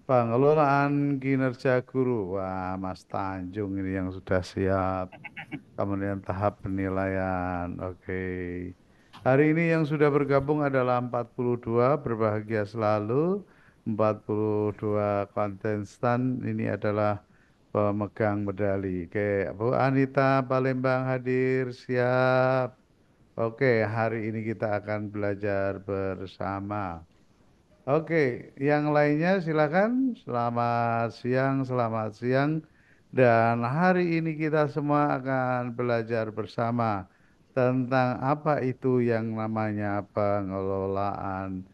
Pengelolaan kinerja guru. Wah, Mas Tanjung ini yang sudah siap. Kemudian tahap penilaian. Oke. Hari ini yang sudah bergabung adalah 42, berbahagia selalu. 42 kontestan ini adalah pemegang medali. Oke, Bu Anita Palembang hadir, siap. Oke, hari ini kita akan belajar bersama. Oke, yang lainnya silakan. Selamat siang. Dan hari ini kita semua akan belajar bersama tentang apa itu yang namanya pengelolaan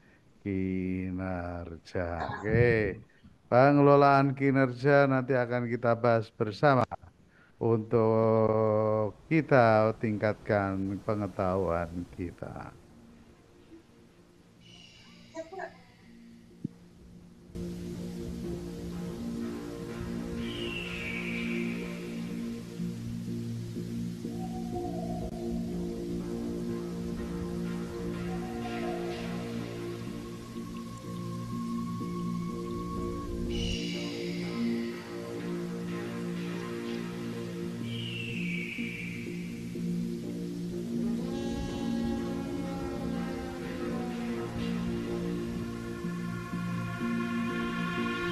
kinerja. Oke, pengelolaan kinerja nanti akan kita bahas bersama untuk kita tingkatkan pengetahuan kita.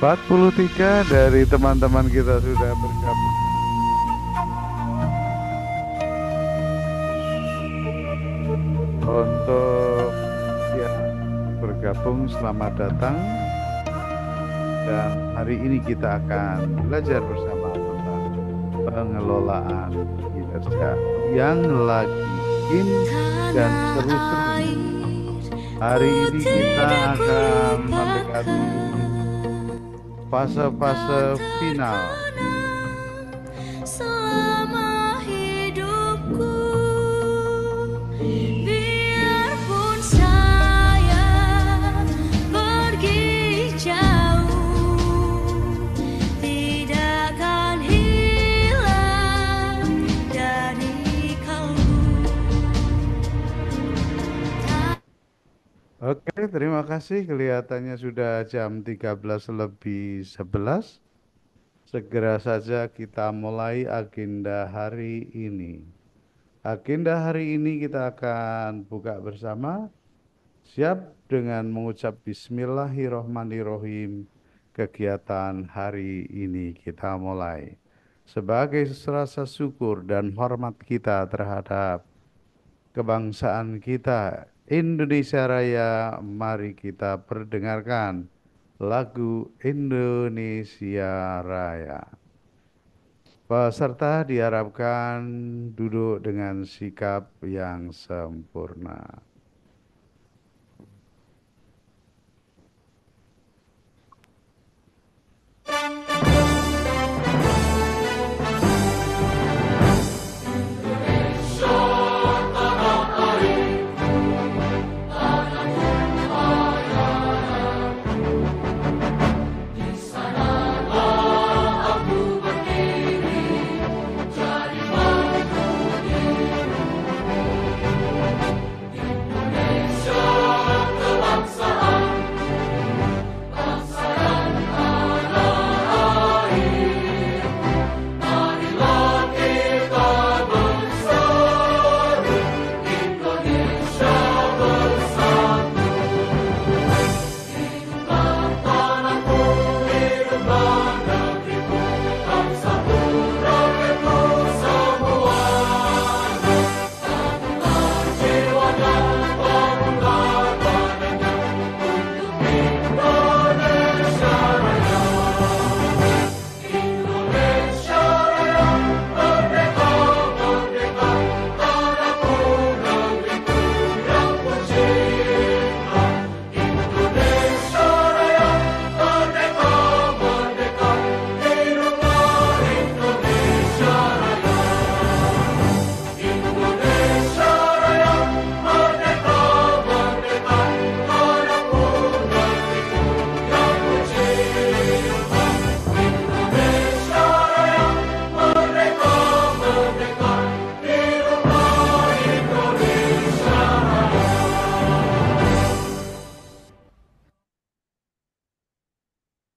Empat puluh tiga dari teman-teman kita sudah bergabung. Untuk yang bergabung, selamat datang. Dan hari ini kita akan belajar bersama tentang pengelolaan kinerja yang lagi in dan seru-seru. Hari ini kita akan mendekati fase-fase final. Selama hidupku, biarpun saya pergi jauh, tidak akan hilang dari kalbu. Oke, terima kasih. Kelihatannya sudah jam 13:11. Segera saja kita mulai agenda hari ini. Agenda hari ini kita akan buka bersama. Siap dengan mengucap Bismillahirrohmanirrohim. Kegiatan hari ini kita mulai. Sebagai rasa syukur dan hormat kita terhadap kebangsaan kita, Indonesia Raya, mari kita perdengarkan lagu Indonesia Raya. Peserta diharapkan duduk dengan sikap yang sempurna.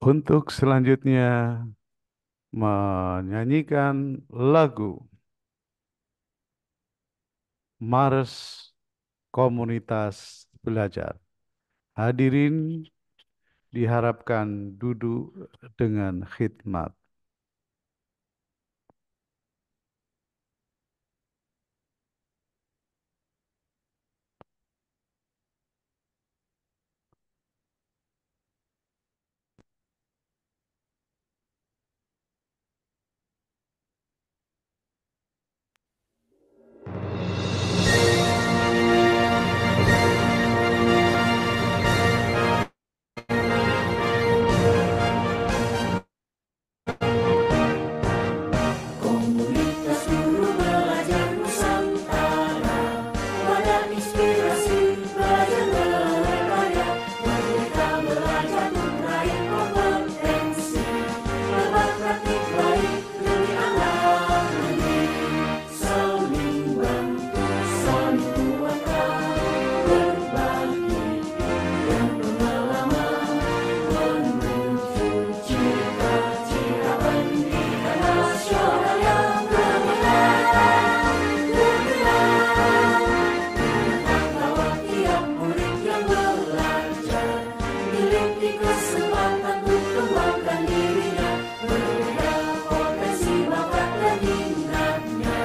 Untuk selanjutnya menyanyikan lagu Mars Komunitas Belajar. Hadirin diharapkan duduk dengan khidmat. Komunitas guru belajar Nusantara, pada inspirasi belajar berkarya, merdeka belajar meraih kompetensi, berpraktik baik demi anak negeri, saling bantu, saling kuatkan, berbagi dan pengalaman menuju cita-cita pendidikan nasional yang gemilang, bahwa tiap murid yang belajar memiliki kesempatan untuk kembangkan dirinya, berbeda potensi, bakat dan minatnya.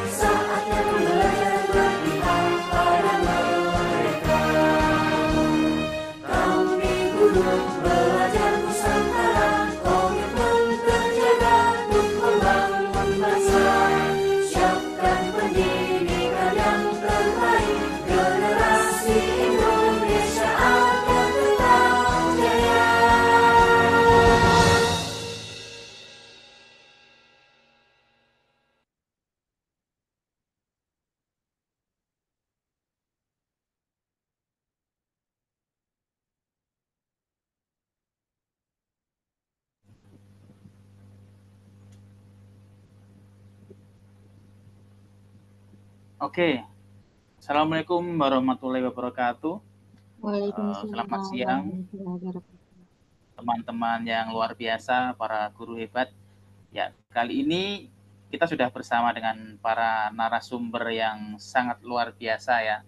Saatnya belajar berpihak pada mereka. Kami guru belajar Nusantara, komitmen terjaga untuk membangun bangsa. Siapkan pendidikan yang terbaik, generasi Indonesia akan tetap jaya. Oke, Assalamualaikum warahmatullahi wabarakatuh. Waalaikumsalam Selamat siang warahmatullahi wabarakatuh. teman-teman yang luar biasa, para guru hebat. Ya, kali ini kita sudah bersama dengan para narasumber yang sangat luar biasa ya,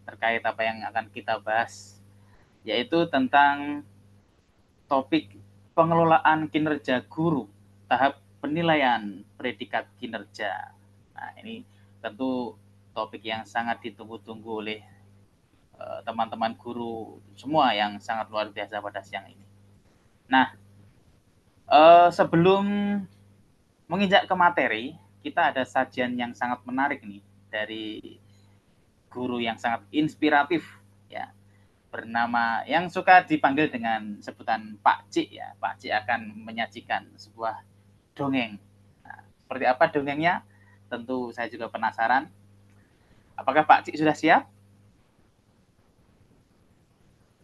terkait apa yang akan kita bahas, yaitu tentang topik pengelolaan kinerja guru, tahap penilaian predikat kinerja. Nah, ini tentu topik yang sangat ditunggu-tunggu oleh teman-teman guru semua yang sangat luar biasa pada siang ini. Nah, sebelum menginjak ke materi, kita ada sajian yang sangat menarik nih dari guru yang sangat inspiratif ya, bernama yang suka dipanggil dengan sebutan Pak Cik ya. Pak Cik akan menyajikan sebuah dongeng. Nah, seperti apa dongengnya? Tentu saya juga penasaran. Apakah Pak Cik sudah siap?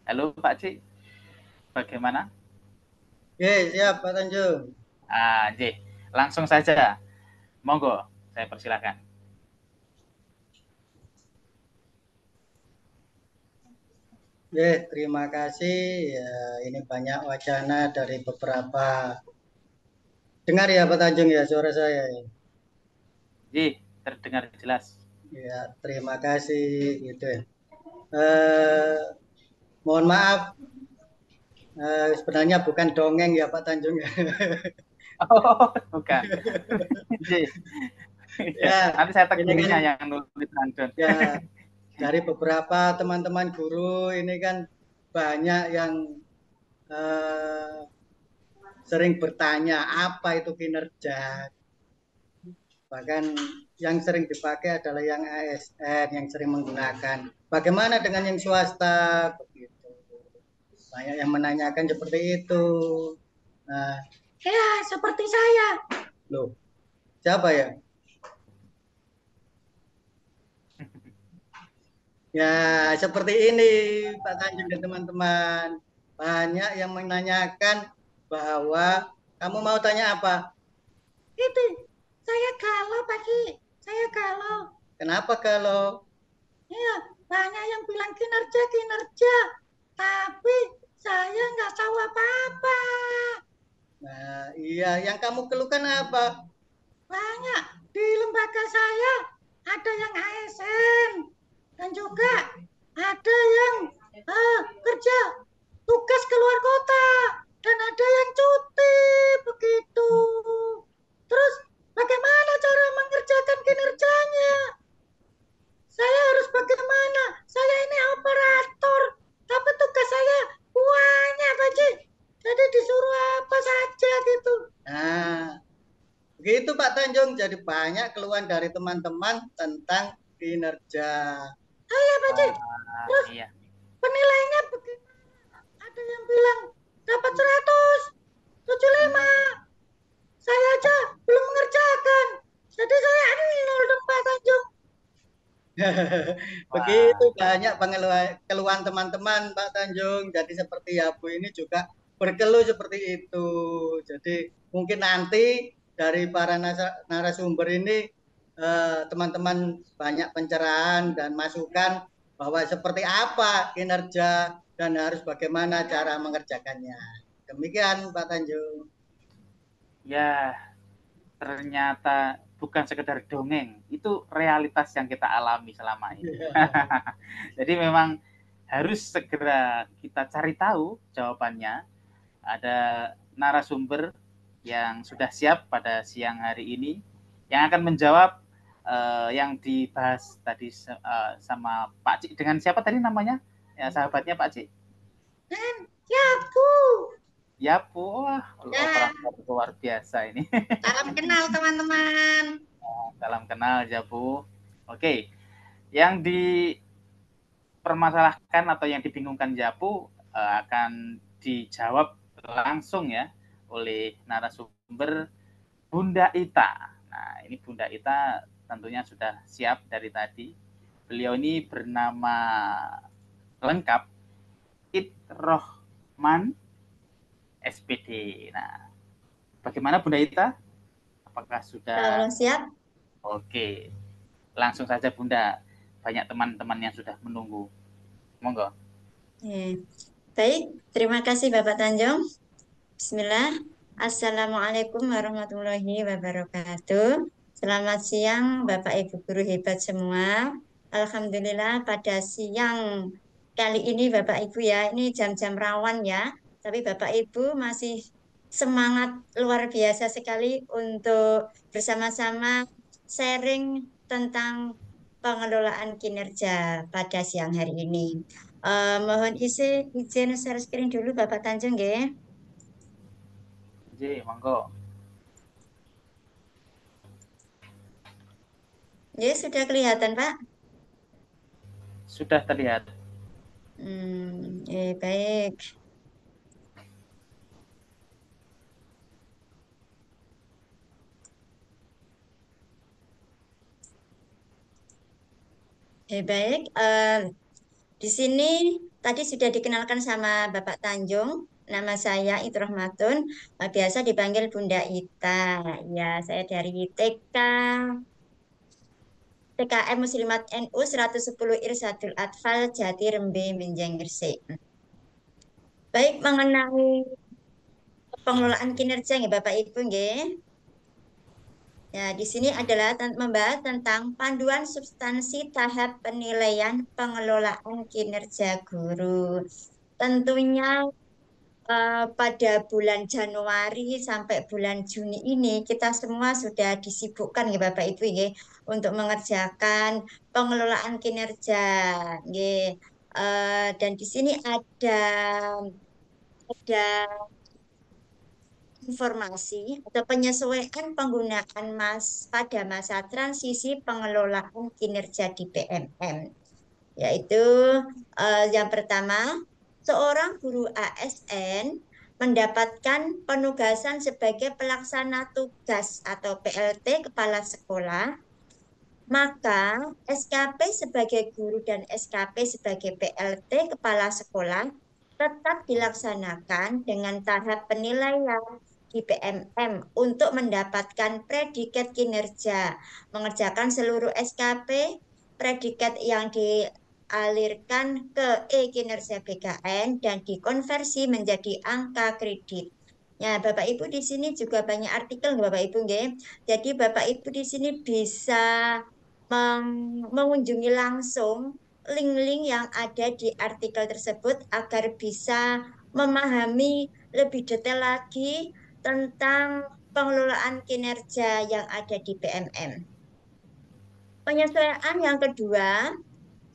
Halo Pak Cik, bagaimana? Siap Pak Tanjung. Langsung saja. Monggo, saya persilakan. Terima kasih. Ya, ini banyak wacana dari beberapa. Dengar ya Pak Tanjung ya suara saya. Terdengar jelas. Ya, terima kasih gitu. Mohon maaf. Sebenarnya bukan dongeng ya Pak Tanjung ya. Oh, bukan. Ya, nanti saya tekunnya yang nulis Tanjung. Ya, dari beberapa teman-teman guru ini kan banyak yang sering bertanya apa itu kinerja. Bahkan yang sering dipakai adalah yang ASN, yang sering menggunakan. Bagaimana dengan yang swasta? Begitu. Banyak yang menanyakan seperti itu. Nah, ya seperti saya. Loh, siapa ya? Ya, seperti ini Pak Tanjung dan teman-teman. Banyak yang menanyakan bahwa kamu mau tanya apa? Itu, saya galau pagi. Saya galau. Kenapa galau? Iya, banyak yang bilang kinerja. Tapi saya nggak tahu apa-apa. Iya, yang kamu keluhkan apa? Banyak. Di lembaga saya ada yang ASN dan juga ada yang kerja tugas keluar kota dan ada yang cuti begitu. Terus bagaimana cara mengerjakan kinerjanya? Saya harus bagaimana? Saya ini operator, tapi tugas saya banyak, Pak Ji. Jadi disuruh apa saja gitu. Nah, begitu Pak Tanjung. Jadi banyak keluhan dari teman-teman tentang kinerja. Iya, Pak Ji. Terus Iya. penilaiannya bagaimana? Ada yang bilang dapat 100, 75. Saya aja belum mengerjakan. Jadi saya 0 dong Pak Tanjung. Begitu banyak keluhan teman-teman Pak Tanjung. Jadi seperti Bu ini juga berkeluh seperti itu. Jadi mungkin nanti dari para narasumber ini teman-teman banyak pencerahan dan masukan bahwa seperti apa kinerja dan harus bagaimana cara mengerjakannya. Demikian Pak Tanjung. Ya, ternyata bukan sekedar dongeng, itu realitas yang kita alami selama ini. Jadi memang harus segera kita cari tahu jawabannya. Ada narasumber yang sudah siap pada siang hari ini yang akan menjawab yang dibahas tadi sama Pak Cik. Dengan siapa tadi namanya? Ya, sahabatnya Pak Cik. Yapu. Yapu, wah, luar biasa ini. Salam kenal teman-teman. Salam kenal Yapu. Oke, yang dipermasalahkan atau yang dibingungkan Yapu akan dijawab langsung ya oleh narasumber Bunda Ita. Nah, ini Bunda Ita tentunya sudah siap dari tadi. Beliau ini bernama lengkap Itrohman SPD. Nah, bagaimana Bunda Ita? Apakah sudah siap? Oke, langsung saja Bunda. Banyak teman-teman yang sudah menunggu. Monggo. Baik, terima kasih Bapak Tanjung. Bismillah. Assalamualaikum warahmatullahi wabarakatuh. Selamat siang Bapak Ibu guru hebat semua. Alhamdulillah pada siang kali ini Bapak Ibu ya, ini jam-jam rawan ya. Tapi Bapak Ibu masih semangat luar biasa sekali untuk bersama-sama sharing tentang pengelolaan kinerja pada siang hari ini. Mohon izin share screen dulu Bapak Tanjung ya. Ji, monggo. Ya, sudah kelihatan Pak? Sudah terlihat. Baik. Baik. Di sini tadi sudah dikenalkan sama Bapak Tanjung. Nama saya Itrohmatun, biasa dipanggil Bunda Ita. Ya, saya dari TKM Muslimat NU 110 Irsadul Atfal Jati Rembe Menjang Gresik. Baik, mengenai pengelolaan kinerja ya Bapak Ibu nggih. Ya, di sini adalah membahas tentang panduan substansi tahap penilaian pengelolaan kinerja guru. Tentunya pada bulan Januari sampai bulan Juni ini kita semua sudah disibukkan ya Bapak Ibu ya untuk mengerjakan pengelolaan kinerja. Ya. Dan di sini ada informasi atau penyesuaian penggunaan pada masa transisi pengelolaan kinerja di PMM. Yaitu yang pertama, seorang guru ASN mendapatkan penugasan sebagai pelaksana tugas atau PLT kepala sekolah, maka SKP sebagai guru dan SKP sebagai PLT kepala sekolah tetap dilaksanakan dengan tahap penilaian di PMM untuk mendapatkan predikat kinerja, mengerjakan seluruh SKP, predikat yang dialirkan ke kinerja BKN dan dikonversi menjadi angka kredit. Ya, Bapak Ibu di sini juga banyak artikel Bapak Ibu nggih. Jadi Bapak Ibu di sini bisa mengunjungi langsung link-link yang ada di artikel tersebut agar bisa memahami lebih detail lagi tentang pengelolaan kinerja yang ada di PMM. Penyesuaian yang kedua,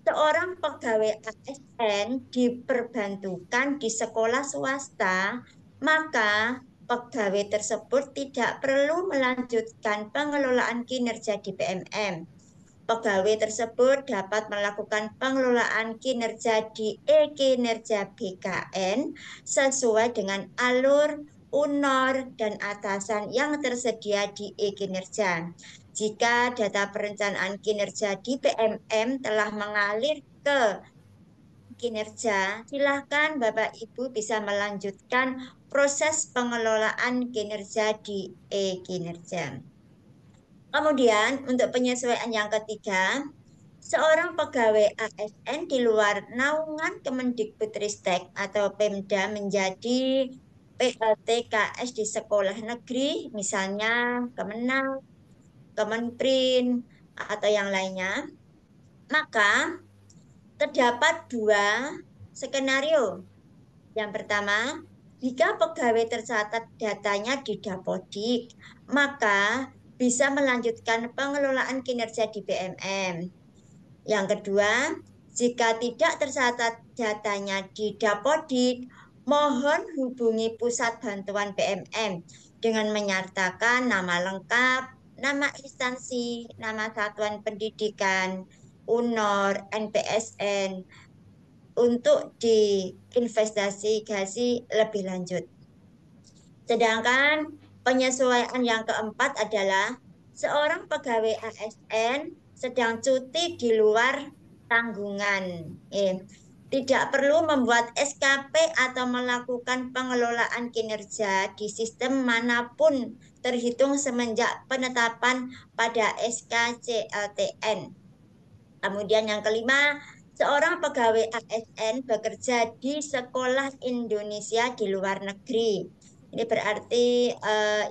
seorang pegawai ASN diperbantukan di sekolah swasta, maka pegawai tersebut tidak perlu melanjutkan pengelolaan kinerja di PMM. Pegawai tersebut dapat melakukan pengelolaan kinerja di e-kinerja BKN sesuai dengan alur, UNOR, dan atasan yang tersedia di e-kinerja. Jika data perencanaan kinerja di PMM telah mengalir ke kinerja, silakan Bapak Ibu bisa melanjutkan proses pengelolaan kinerja di e-kinerja. Kemudian untuk penyesuaian yang ketiga, seorang pegawai ASN di luar naungan Kemendikbudristek atau Pemda menjadi PLT KS di sekolah negeri, misalnya Kemenang, Kemenprin, atau yang lainnya, maka terdapat dua skenario. Yang pertama, jika pegawai tercatat datanya di Dapodik, maka bisa melanjutkan pengelolaan kinerja di PMM. Yang kedua, jika tidak tercatat datanya di Dapodik, mohon hubungi Pusat Bantuan PMM dengan menyertakan nama lengkap, nama instansi, nama satuan pendidikan, UNOR, NPSN, untuk diinvestigasi lebih lanjut. Sedangkan penyesuaian yang keempat adalah seorang pegawai ASN sedang cuti di luar tanggungan. Tidak perlu membuat SKP atau melakukan pengelolaan kinerja di sistem manapun terhitung semenjak penetapan pada SKCLTN. Kemudian yang kelima, seorang pegawai ASN bekerja di sekolah Indonesia di luar negeri. Ini berarti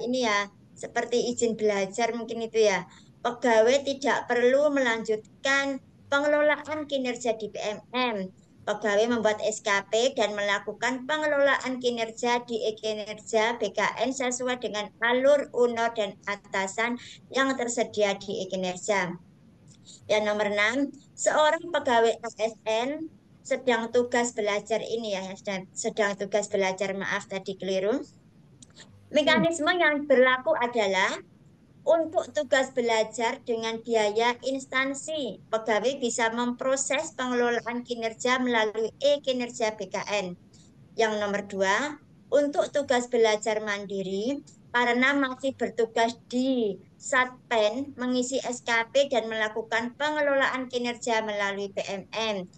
ini ya, seperti izin belajar mungkin itu ya. Pegawai tidak perlu melanjutkan pengelolaan kinerja di PMM. Pegawai membuat SKP dan melakukan pengelolaan kinerja di e-kinerja BKN sesuai dengan alur, UNOR, dan atasan yang tersedia di e-kinerja. Yang nomor 6, seorang pegawai ASN sedang tugas belajar ini ya, sedang tugas belajar, maaf tadi keliru. Mekanisme yang berlaku adalah untuk tugas belajar dengan biaya instansi, pegawai bisa memproses pengelolaan kinerja melalui e-kinerja BKN. Yang nomor 2, untuk tugas belajar mandiri, karena masih bertugas di Satpen, mengisi SKP dan melakukan pengelolaan kinerja melalui PMM.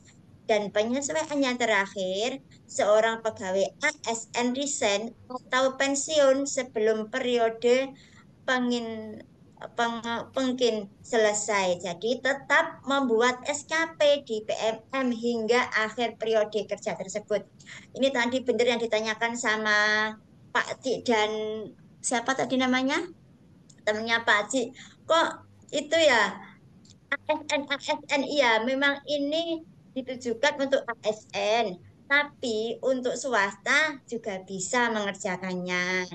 Dan penyesuaian yang terakhir, seorang pegawai ASN resign atau pensiun sebelum periode pengkin selesai. Jadi tetap membuat SKP di PMM hingga akhir periode kerja tersebut. Ini tadi benar yang ditanyakan sama Pak Cik dan siapa tadi namanya? Temannya Pak Cik. Kok itu ya ASN iya, memang ini ditujukan untuk ASN, tapi untuk swasta juga bisa mengerjakannya.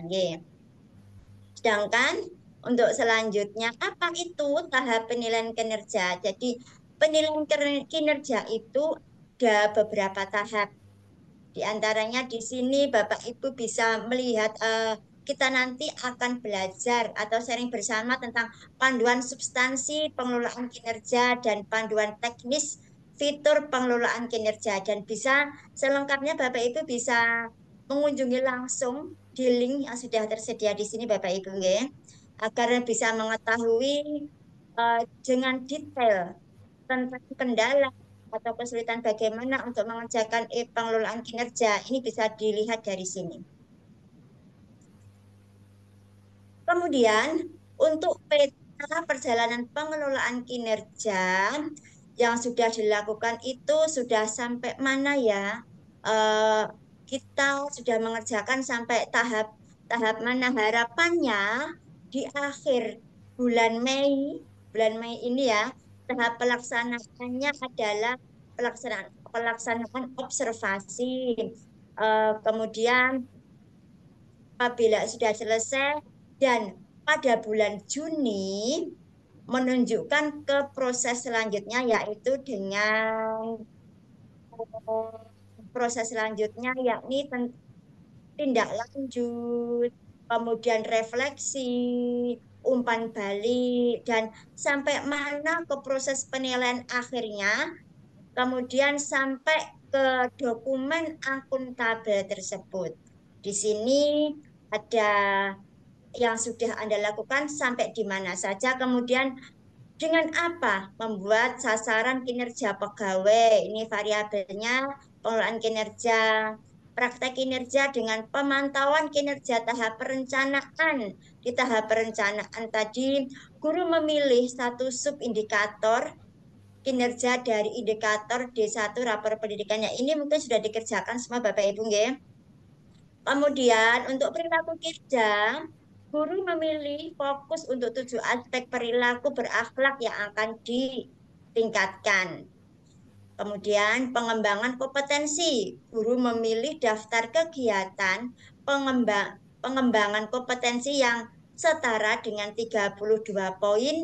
Sedangkan untuk selanjutnya, apa itu tahap penilaian kinerja? Jadi penilaian kinerja itu ada beberapa tahap. Di antaranya di sini Bapak Ibu bisa melihat kita nanti akan belajar atau sharing bersama tentang panduan substansi pengelolaan kinerja dan panduan teknis fitur pengelolaan kinerja, dan bisa selengkapnya Bapak Ibu bisa mengunjungi langsung di link yang sudah tersedia di sini Bapak Ibu ya, agar bisa mengetahui dengan detail tentang kendala atau kesulitan bagaimana untuk mengerjakan pengelolaan kinerja. Ini bisa dilihat dari sini. Kemudian untuk peta perjalanan pengelolaan kinerja yang sudah dilakukan itu sudah sampai mana ya? Kita sudah mengerjakan sampai tahap tahap mana harapannya di akhir bulan Mei ini ya, tahap pelaksanaannya adalah pelaksanaan observasi. Kemudian apabila sudah selesai dan pada bulan Juni menunjukkan ke proses selanjutnya, yaitu dengan proses selanjutnya yakni tindak lanjut, kemudian refleksi, umpan balik, dan sampai mana ke proses penilaian akhirnya, kemudian sampai ke dokumen akuntabel tersebut. Di sini ada yang sudah Anda lakukan sampai di mana saja, kemudian dengan apa membuat sasaran kinerja pegawai. Ini variabelnya pengelolaan kinerja, praktek kinerja dengan pemantauan kinerja tahap perencanaan. Di tahap perencanaan tadi, guru memilih satu subindikator kinerja dari indikator D1 rapor pendidikannya. Ini mungkin sudah dikerjakan semua Bapak Ibu nggih. Kemudian untuk perilaku kerja, guru memilih fokus untuk 7 aspek perilaku berakhlak yang akan ditingkatkan. Kemudian pengembangan kompetensi, guru memilih daftar kegiatan pengembangan kompetensi yang setara dengan 32 poin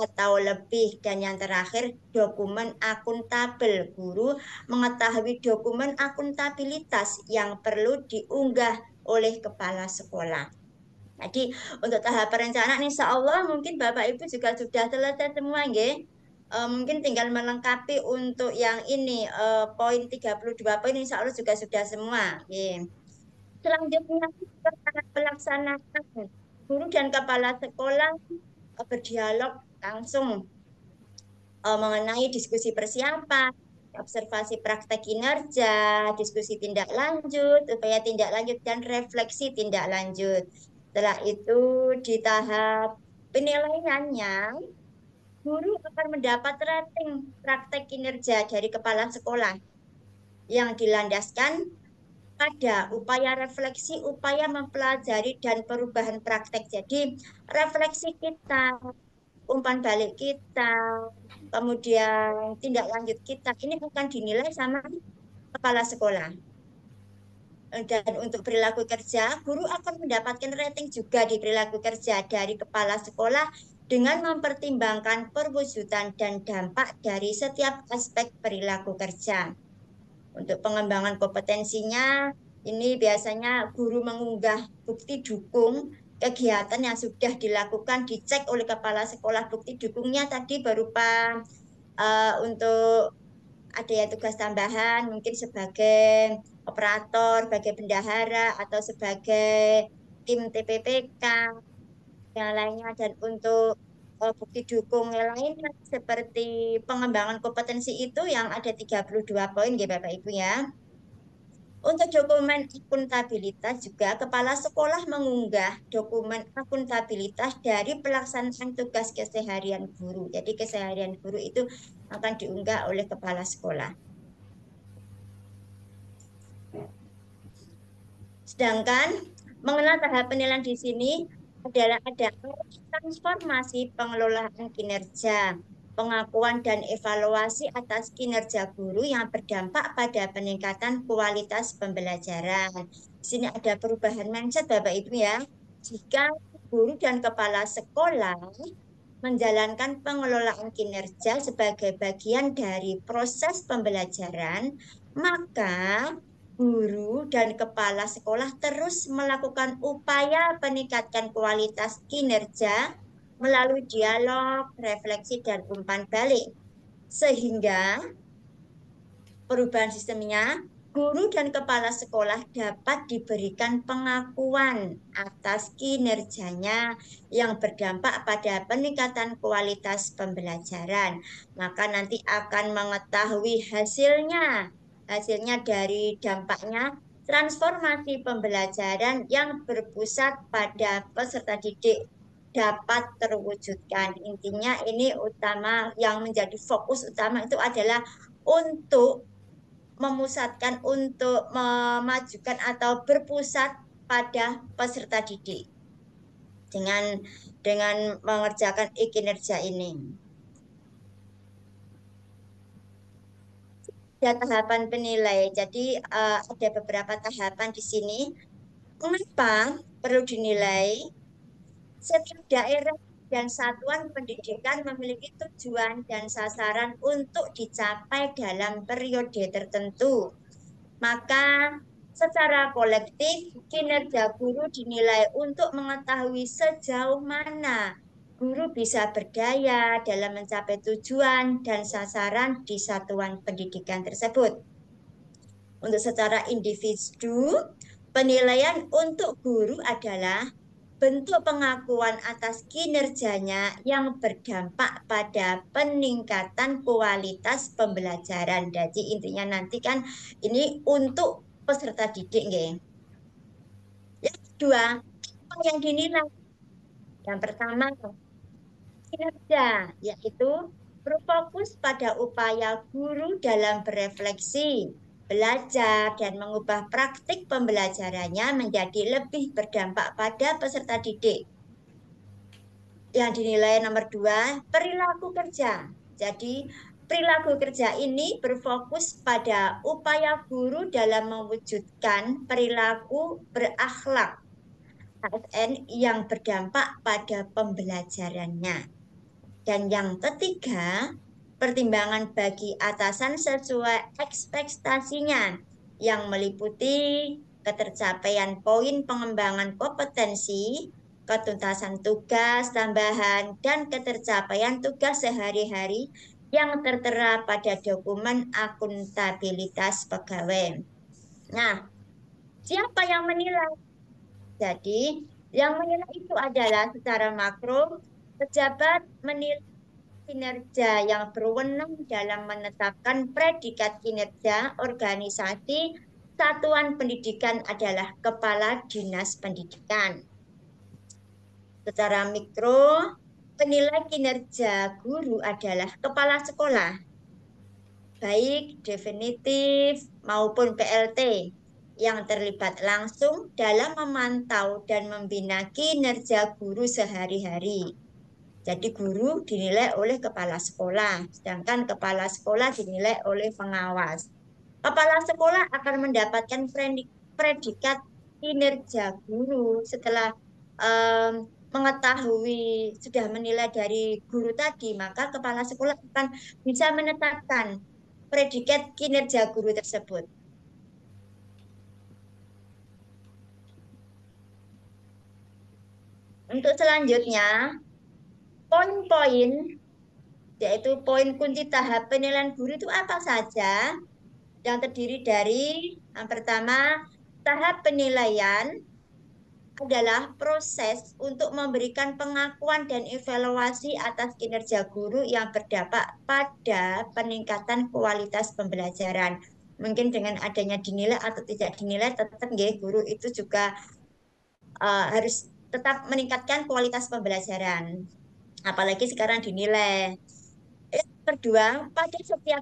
atau lebih. Dan yang terakhir, dokumen akuntabel. Guru mengetahui dokumen akuntabilitas yang perlu diunggah oleh kepala sekolah. Jadi untuk tahap perencanaan insya Allah mungkin Bapak Ibu juga sudah selesai semua nggih. Mungkin tinggal melengkapi untuk yang ini poin 32 poin insya Allah juga sudah semua. Selanjutnya pelaksanaan, guru dan kepala sekolah berdialog langsung mengenai diskusi persiapan, observasi praktek kinerja, diskusi tindak lanjut, upaya tindak lanjut, dan refleksi tindak lanjut. Setelah itu di tahap penilaiannya, guru akan mendapat rating praktek kinerja dari kepala sekolah yang dilandaskan pada upaya refleksi, upaya mempelajari, dan perubahan praktek. Jadi refleksi kita, umpan balik kita, kemudian tindak lanjut kita, ini akan dinilai sama kepala sekolah. Dan untuk perilaku kerja, guru akan mendapatkan rating juga di perilaku kerja dari kepala sekolah dengan mempertimbangkan perwujudan dan dampak dari setiap aspek perilaku kerja. Untuk pengembangan kompetensinya, ini biasanya guru mengunggah bukti dukung kegiatan yang sudah dilakukan, dicek oleh kepala sekolah. Bukti dukungnya tadi berupa untuk ada yang tugas tambahan, mungkin sebagai operator, sebagai bendahara, atau sebagai tim TPPK, yang lainnya. Dan untuk bukti dukung yang lainnya seperti pengembangan kompetensi itu yang ada 32 poin ya Bapak Ibu ya. Untuk dokumen akuntabilitas juga kepala sekolah mengunggah dokumen akuntabilitas dari pelaksanaan tugas keseharian guru. Jadi keseharian guru itu akan diunggah oleh kepala sekolah. Sedangkan mengenal tahap penilaian di sini adalah ada transformasi pengelolaan kinerja, pengakuan dan evaluasi atas kinerja guru yang berdampak pada peningkatan kualitas pembelajaran. Di sini ada perubahan mindset Bapak Ibu ya. Jika guru dan kepala sekolah menjalankan pengelolaan kinerja sebagai bagian dari proses pembelajaran, maka guru dan kepala sekolah terus melakukan upaya meningkatkan kualitas kinerja melalui dialog, refleksi, dan umpan balik. Sehingga perubahan sistemnya, guru dan kepala sekolah dapat diberikan pengakuan atas kinerjanya yang berdampak pada peningkatan kualitas pembelajaran. Maka nanti akan mengetahui hasilnya dari dampaknya transformasi pembelajaran yang berpusat pada peserta didik dapat terwujudkan. Intinya ini utama, yang menjadi fokus utama itu adalah untuk memusatkan, untuk memajukan atau berpusat pada peserta didik dengan mengerjakan e-kinerja ini. Ada tahapan penilai. Jadi ada beberapa tahapan di sini. Mengapa perlu dinilai? Setiap daerah dan satuan pendidikan memiliki tujuan dan sasaran untuk dicapai dalam periode tertentu. Maka secara kolektif, kinerja guru dinilai untuk mengetahui sejauh mana guru bisa berdaya dalam mencapai tujuan dan sasaran di satuan pendidikan tersebut. Untuk secara individu, penilaian untuk guru adalah bentuk pengakuan atas kinerjanya yang berdampak pada peningkatan kualitas pembelajaran. Jadi intinya nanti kan ini untuk peserta didik, nggih. Yang kedua, apa yang dinilai? Yang pertama, kinerja, yaitu berfokus pada upaya guru dalam berefleksi, belajar, dan mengubah praktik pembelajarannya menjadi lebih berdampak pada peserta didik. Yang dinilai nomor 2, perilaku kerja. Jadi, perilaku kerja ini berfokus pada upaya guru dalam mewujudkan perilaku berakhlak ASN yang berdampak pada pembelajarannya. Dan yang ketiga, pertimbangan bagi atasan sesuai ekspektasinya yang meliputi ketercapaian poin pengembangan kompetensi, ketuntasan tugas tambahan, dan ketercapaian tugas sehari-hari yang tertera pada dokumen akuntabilitas pegawai. Nah, siapa yang menilai? Jadi, yang menilai itu adalah secara makro, pejabat menilai kinerja yang berwenang dalam menetapkan predikat kinerja organisasi satuan pendidikan adalah Kepala Dinas Pendidikan. Secara mikro, penilai kinerja guru adalah kepala sekolah, baik definitif maupun PLT, yang terlibat langsung dalam memantau dan membina kinerja guru sehari-hari. Jadi guru dinilai oleh kepala sekolah, sedangkan kepala sekolah dinilai oleh pengawas. Kepala sekolah akan mendapatkan predikat kinerja guru setelah mengetahui, sudah menilai dari guru tadi, maka kepala sekolah akan bisa menetapkan predikat kinerja guru tersebut. Untuk selanjutnya, poin-poin, yaitu poin kunci tahap penilaian guru itu apa saja? Yang terdiri dari, yang pertama, tahap penilaian adalah proses untuk memberikan pengakuan dan evaluasi atas kinerja guru yang berdampak pada peningkatan kualitas pembelajaran. Mungkin dengan adanya dinilai atau tidak dinilai, tetap guru itu juga harus tetap meningkatkan kualitas pembelajaran. Apalagi sekarang dinilai. Yang kedua, pada setiap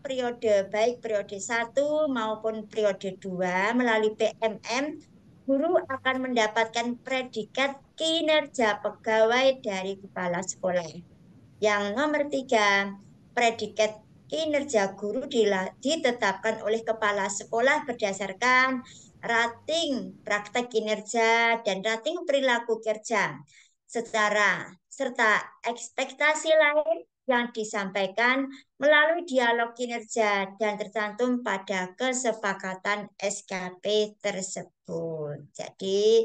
periode, baik periode 1 maupun periode 2 melalui PMM, guru akan mendapatkan predikat kinerja pegawai dari kepala sekolah. Yang nomor 3, predikat kinerja guru ditetapkan oleh kepala sekolah berdasarkan rating praktek kinerja dan rating perilaku kerja serta ekspektasi lain yang disampaikan melalui dialog kinerja dan tercantum pada kesepakatan SKP tersebut. Jadi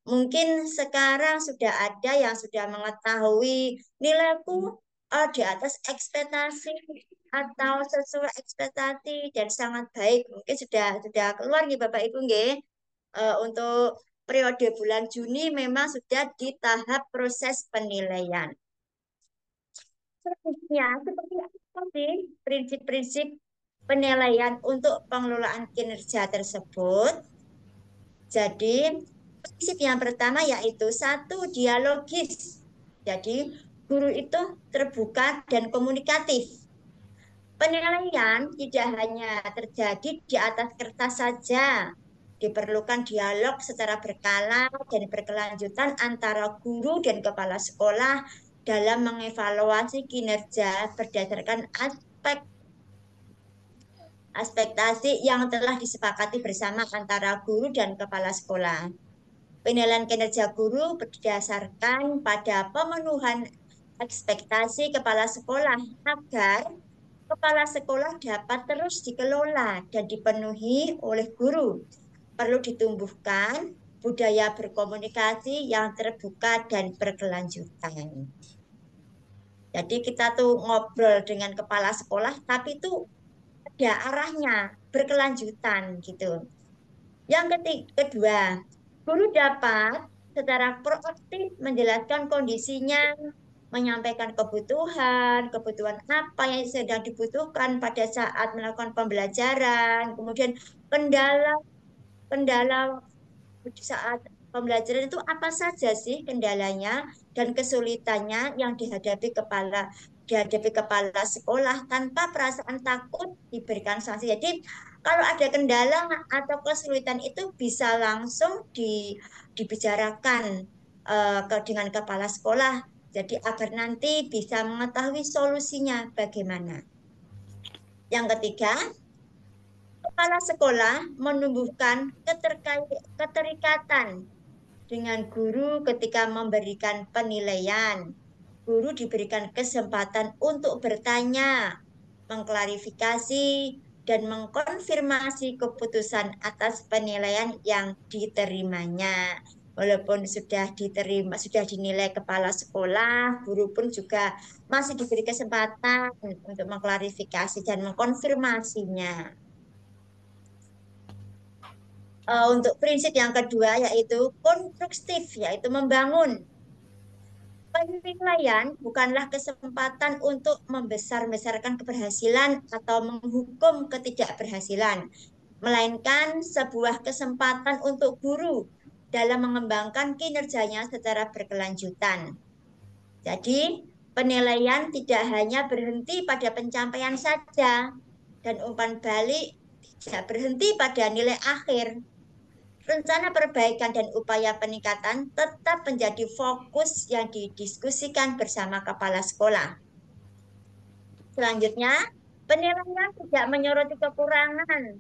mungkin sekarang sudah ada yang sudah mengetahui nilaiku di atas ekspektasi atau sesuai ekspektasi dan sangat baik. Mungkin sudah keluar nih Bapak Ibu nggih. Untuk periode bulan Juni memang sudah di tahap proses penilaian. Selanjutnya, seperti apa sih prinsip-prinsip penilaian untuk pengelolaan kinerja tersebut? Jadi, prinsip yang pertama yaitu 1, dialogis. Jadi, guru itu terbuka dan komunikatif. Penilaian tidak hanya terjadi di atas kertas saja, diperlukan dialog secara berkala dan berkelanjutan antara guru dan kepala sekolah dalam mengevaluasi kinerja berdasarkan ekspektasi yang telah disepakati bersama antara guru dan kepala sekolah. Penilaian kinerja guru berdasarkan pada pemenuhan ekspektasi kepala sekolah agar kepala sekolah dapat terus dikelola dan dipenuhi oleh guru. Perlu ditumbuhkan budaya berkomunikasi yang terbuka dan berkelanjutan. Jadi kita tuh ngobrol dengan kepala sekolah, tapi itu ada arahnya, berkelanjutan gitu. Yang kedua, guru dapat secara proaktif menjelaskan kondisinya, menyampaikan kebutuhan apa yang sedang dibutuhkan pada saat melakukan pembelajaran, kemudian kendala saat pembelajaran itu apa saja sih kendalanya dan kesulitannya yang dihadapi kepala sekolah tanpa perasaan takut diberikan sanksi. Jadi kalau ada kendala atau kesulitan itu bisa langsung dibicarakan dengan kepala sekolah. Jadi agar nanti bisa mengetahui solusinya bagaimana. Yang ketiga, kepala sekolah menumbuhkan keterikatan dengan guru ketika memberikan penilaian. Guru diberikan kesempatan untuk bertanya, mengklarifikasi, dan mengkonfirmasi keputusan atas penilaian yang diterimanya. Walaupun sudah dinilai kepala sekolah, guru pun juga masih diberi kesempatan untuk mengklarifikasi dan mengkonfirmasinya. Untuk prinsip yang kedua yaitu konstruktif, yaitu membangun. Penilaian bukanlah kesempatan untuk membesar-besarkan keberhasilan atau menghukum ketidakberhasilan, melainkan sebuah kesempatan untuk guru dalam mengembangkan kinerjanya secara berkelanjutan. Jadi, penilaian tidak hanya berhenti pada pencapaian saja, dan umpan balik tidak berhenti pada nilai akhir. Rencana perbaikan dan upaya peningkatan tetap menjadi fokus yang didiskusikan bersama kepala sekolah. Selanjutnya, penilaian tidak menyoroti kekurangan,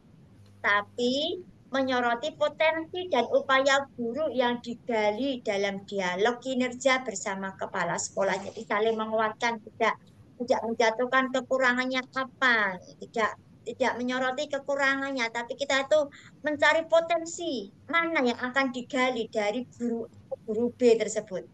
tapi menyoroti potensi dan upaya guru yang digali dalam dialog kinerja bersama kepala sekolah. Jadi saling menguatkan, tidak menjatuhkan kekurangannya apa, tidak menyoroti kekurangannya, tapi kita itu mencari potensi mana yang akan digali dari guru B tersebut.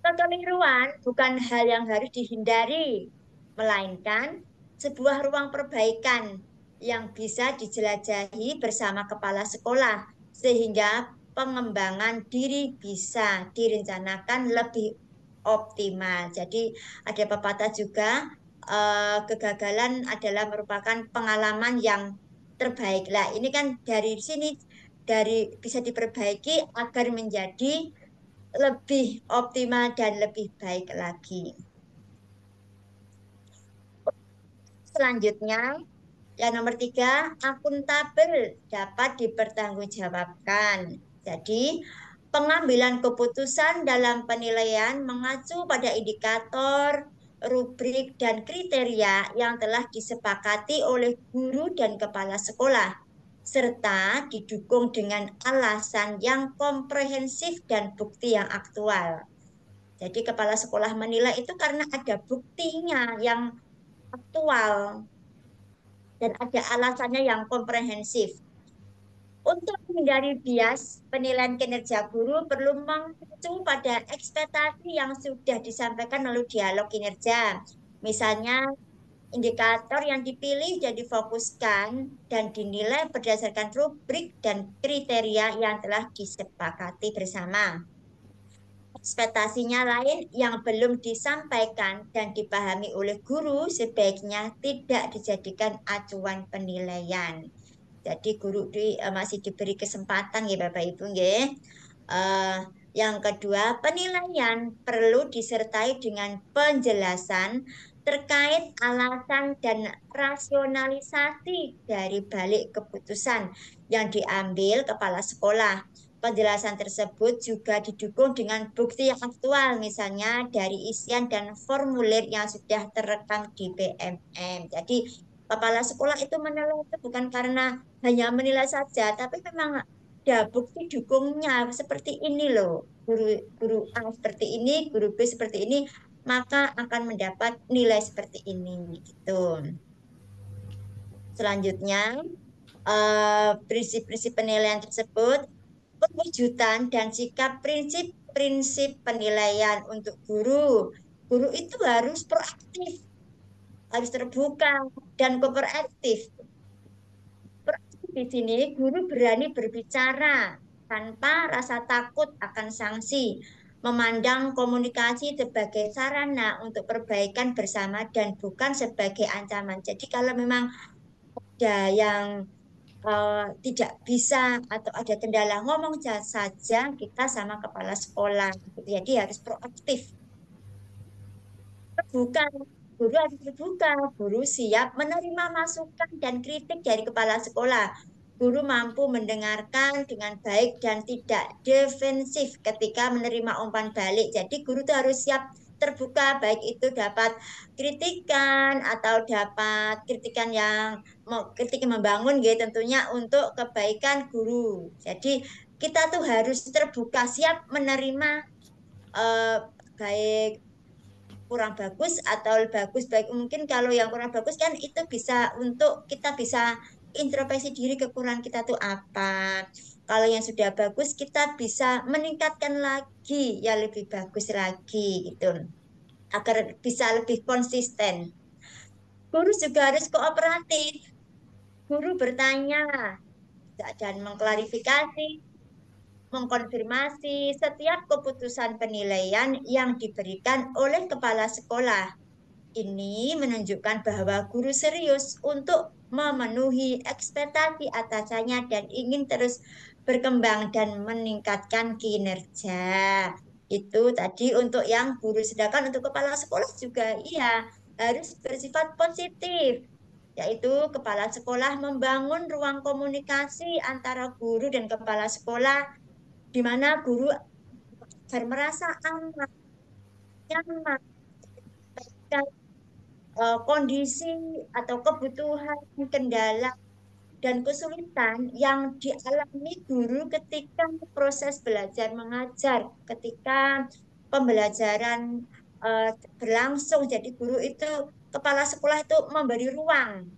Kekeliruan bukan hal yang harus dihindari, melainkan sebuah ruang perbaikan yang bisa dijelajahi bersama kepala sekolah, sehingga pengembangan diri bisa direncanakan lebih optimal. Jadi ada pepatah juga, kegagalan adalah merupakan pengalaman yang terbaik. Lah, ini kan dari sini bisa diperbaiki agar menjadi lebih optimal dan lebih baik lagi. Selanjutnya, yang nomor 3, akuntabel dapat dipertanggungjawabkan. Jadi, pengambilan keputusan dalam penilaian mengacu pada indikator, rubrik, dan kriteria yang telah disepakati oleh guru dan kepala sekolah, serta didukung dengan alasan yang komprehensif dan bukti yang aktual. Jadi kepala sekolah menilai itu karena ada buktinya yang aktual dan ada alasannya yang komprehensif. Untuk menghindari bias, penilaian kinerja guru perlu mengacu pada ekspektasi yang sudah disampaikan melalui dialog kinerja. Misalnya, indikator yang dipilih dan difokuskan dan dinilai berdasarkan rubrik dan kriteria yang telah disepakati bersama. Ekspektasinya lain yang belum disampaikan dan dipahami oleh guru sebaiknya tidak dijadikan acuan penilaian. Jadi guru masih diberi kesempatan ya Bapak Ibu ya. Yang kedua, penilaian perlu disertai dengan penjelasan terkait alasan dan rasionalisasi dari balik keputusan yang diambil kepala sekolah. Penjelasan tersebut juga didukung dengan bukti yang aktual, misalnya dari isian dan formulir yang sudah terekam di BMM. Jadi, kepala sekolah itu menilai itu bukan karena hanya menilai saja, tapi memang ada bukti dukungnya seperti ini loh. Guru A seperti ini, guru B seperti ini, maka akan mendapat nilai seperti ini gitu. Selanjutnya, prinsip-prinsip penilaian tersebut, perwujudan dan sikap prinsip-prinsip penilaian untuk guru. Guru itu harus proaktif, harus terbuka dan kooperatif. Proaktif di sini guru berani berbicara tanpa rasa takut akan sanksi, memandang komunikasi sebagai sarana untuk perbaikan bersama dan bukan sebagai ancaman. Jadi kalau memang ada yang tidak bisa atau ada kendala ngomong saja kita sama kepala sekolah. Jadi harus proaktif, terbuka. Guru harus terbuka, guru siap menerima masukan dan kritik dari kepala sekolah. Guru mampu mendengarkan dengan baik dan tidak defensif ketika menerima umpan balik. Jadi guru itu harus siap terbuka, baik itu dapat kritikan atau dapat kritikan yang kritik yang membangun gitu, tentunya untuk kebaikan guru. Jadi kita tuh harus terbuka, siap menerima baik kurang bagus atau bagus, baik mungkin kalau yang kurang bagus kan itu bisa untuk kita bisa introspeksi diri, kekurangan kita tuh apa. Kalau yang sudah bagus kita bisa meningkatkan lagi ya, lebih bagus lagi gitu, agar bisa lebih konsisten. Guru juga harus kooperatif, guru bertanya dan mengklarifikasi, mengkonfirmasi setiap keputusan penilaian yang diberikan oleh kepala sekolah. Ini menunjukkan bahwa guru serius untuk memenuhi ekspektasi atasannya dan ingin terus berkembang dan meningkatkan kinerja. Itu tadi untuk yang guru, sedangkan untuk kepala sekolah juga iya harus bersifat positif, yaitu kepala sekolah membangun ruang komunikasi antara guru dan kepala sekolah di mana guru agar merasa aman, nyaman, kondisi atau kebutuhan, kendala, dan kesulitan yang dialami guru ketika proses belajar mengajar, ketika pembelajaran berlangsung. Jadi guru itu, kepala sekolah itu memberi ruang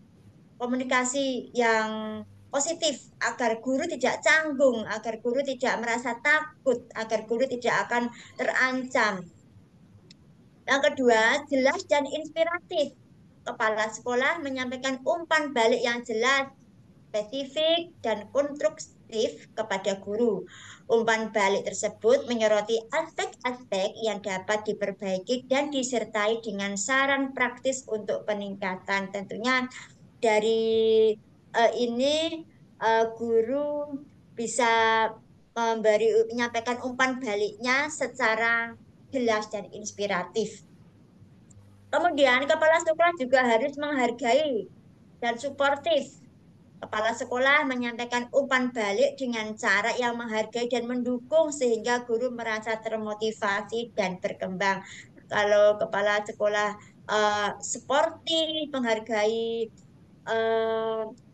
komunikasi yang positif agar guru tidak canggung, agar guru tidak merasa takut, agar guru tidak akan terancam. Yang kedua, jelas dan inspiratif. Kepala sekolah menyampaikan umpan balik yang jelas, spesifik, dan konstruktif kepada guru. Umpan balik tersebut menyoroti aspek-aspek yang dapat diperbaiki dan disertai dengan saran praktis untuk peningkatan. Tentunya dari ini guru bisa menyampaikan umpan baliknya secara jelas dan inspiratif. Kemudian kepala sekolah juga harus menghargai dan suportif. Kepala sekolah menyampaikan umpan balik dengan cara yang menghargai dan mendukung sehingga guru merasa termotivasi dan berkembang. Kalau kepala sekolah suportif, menghargai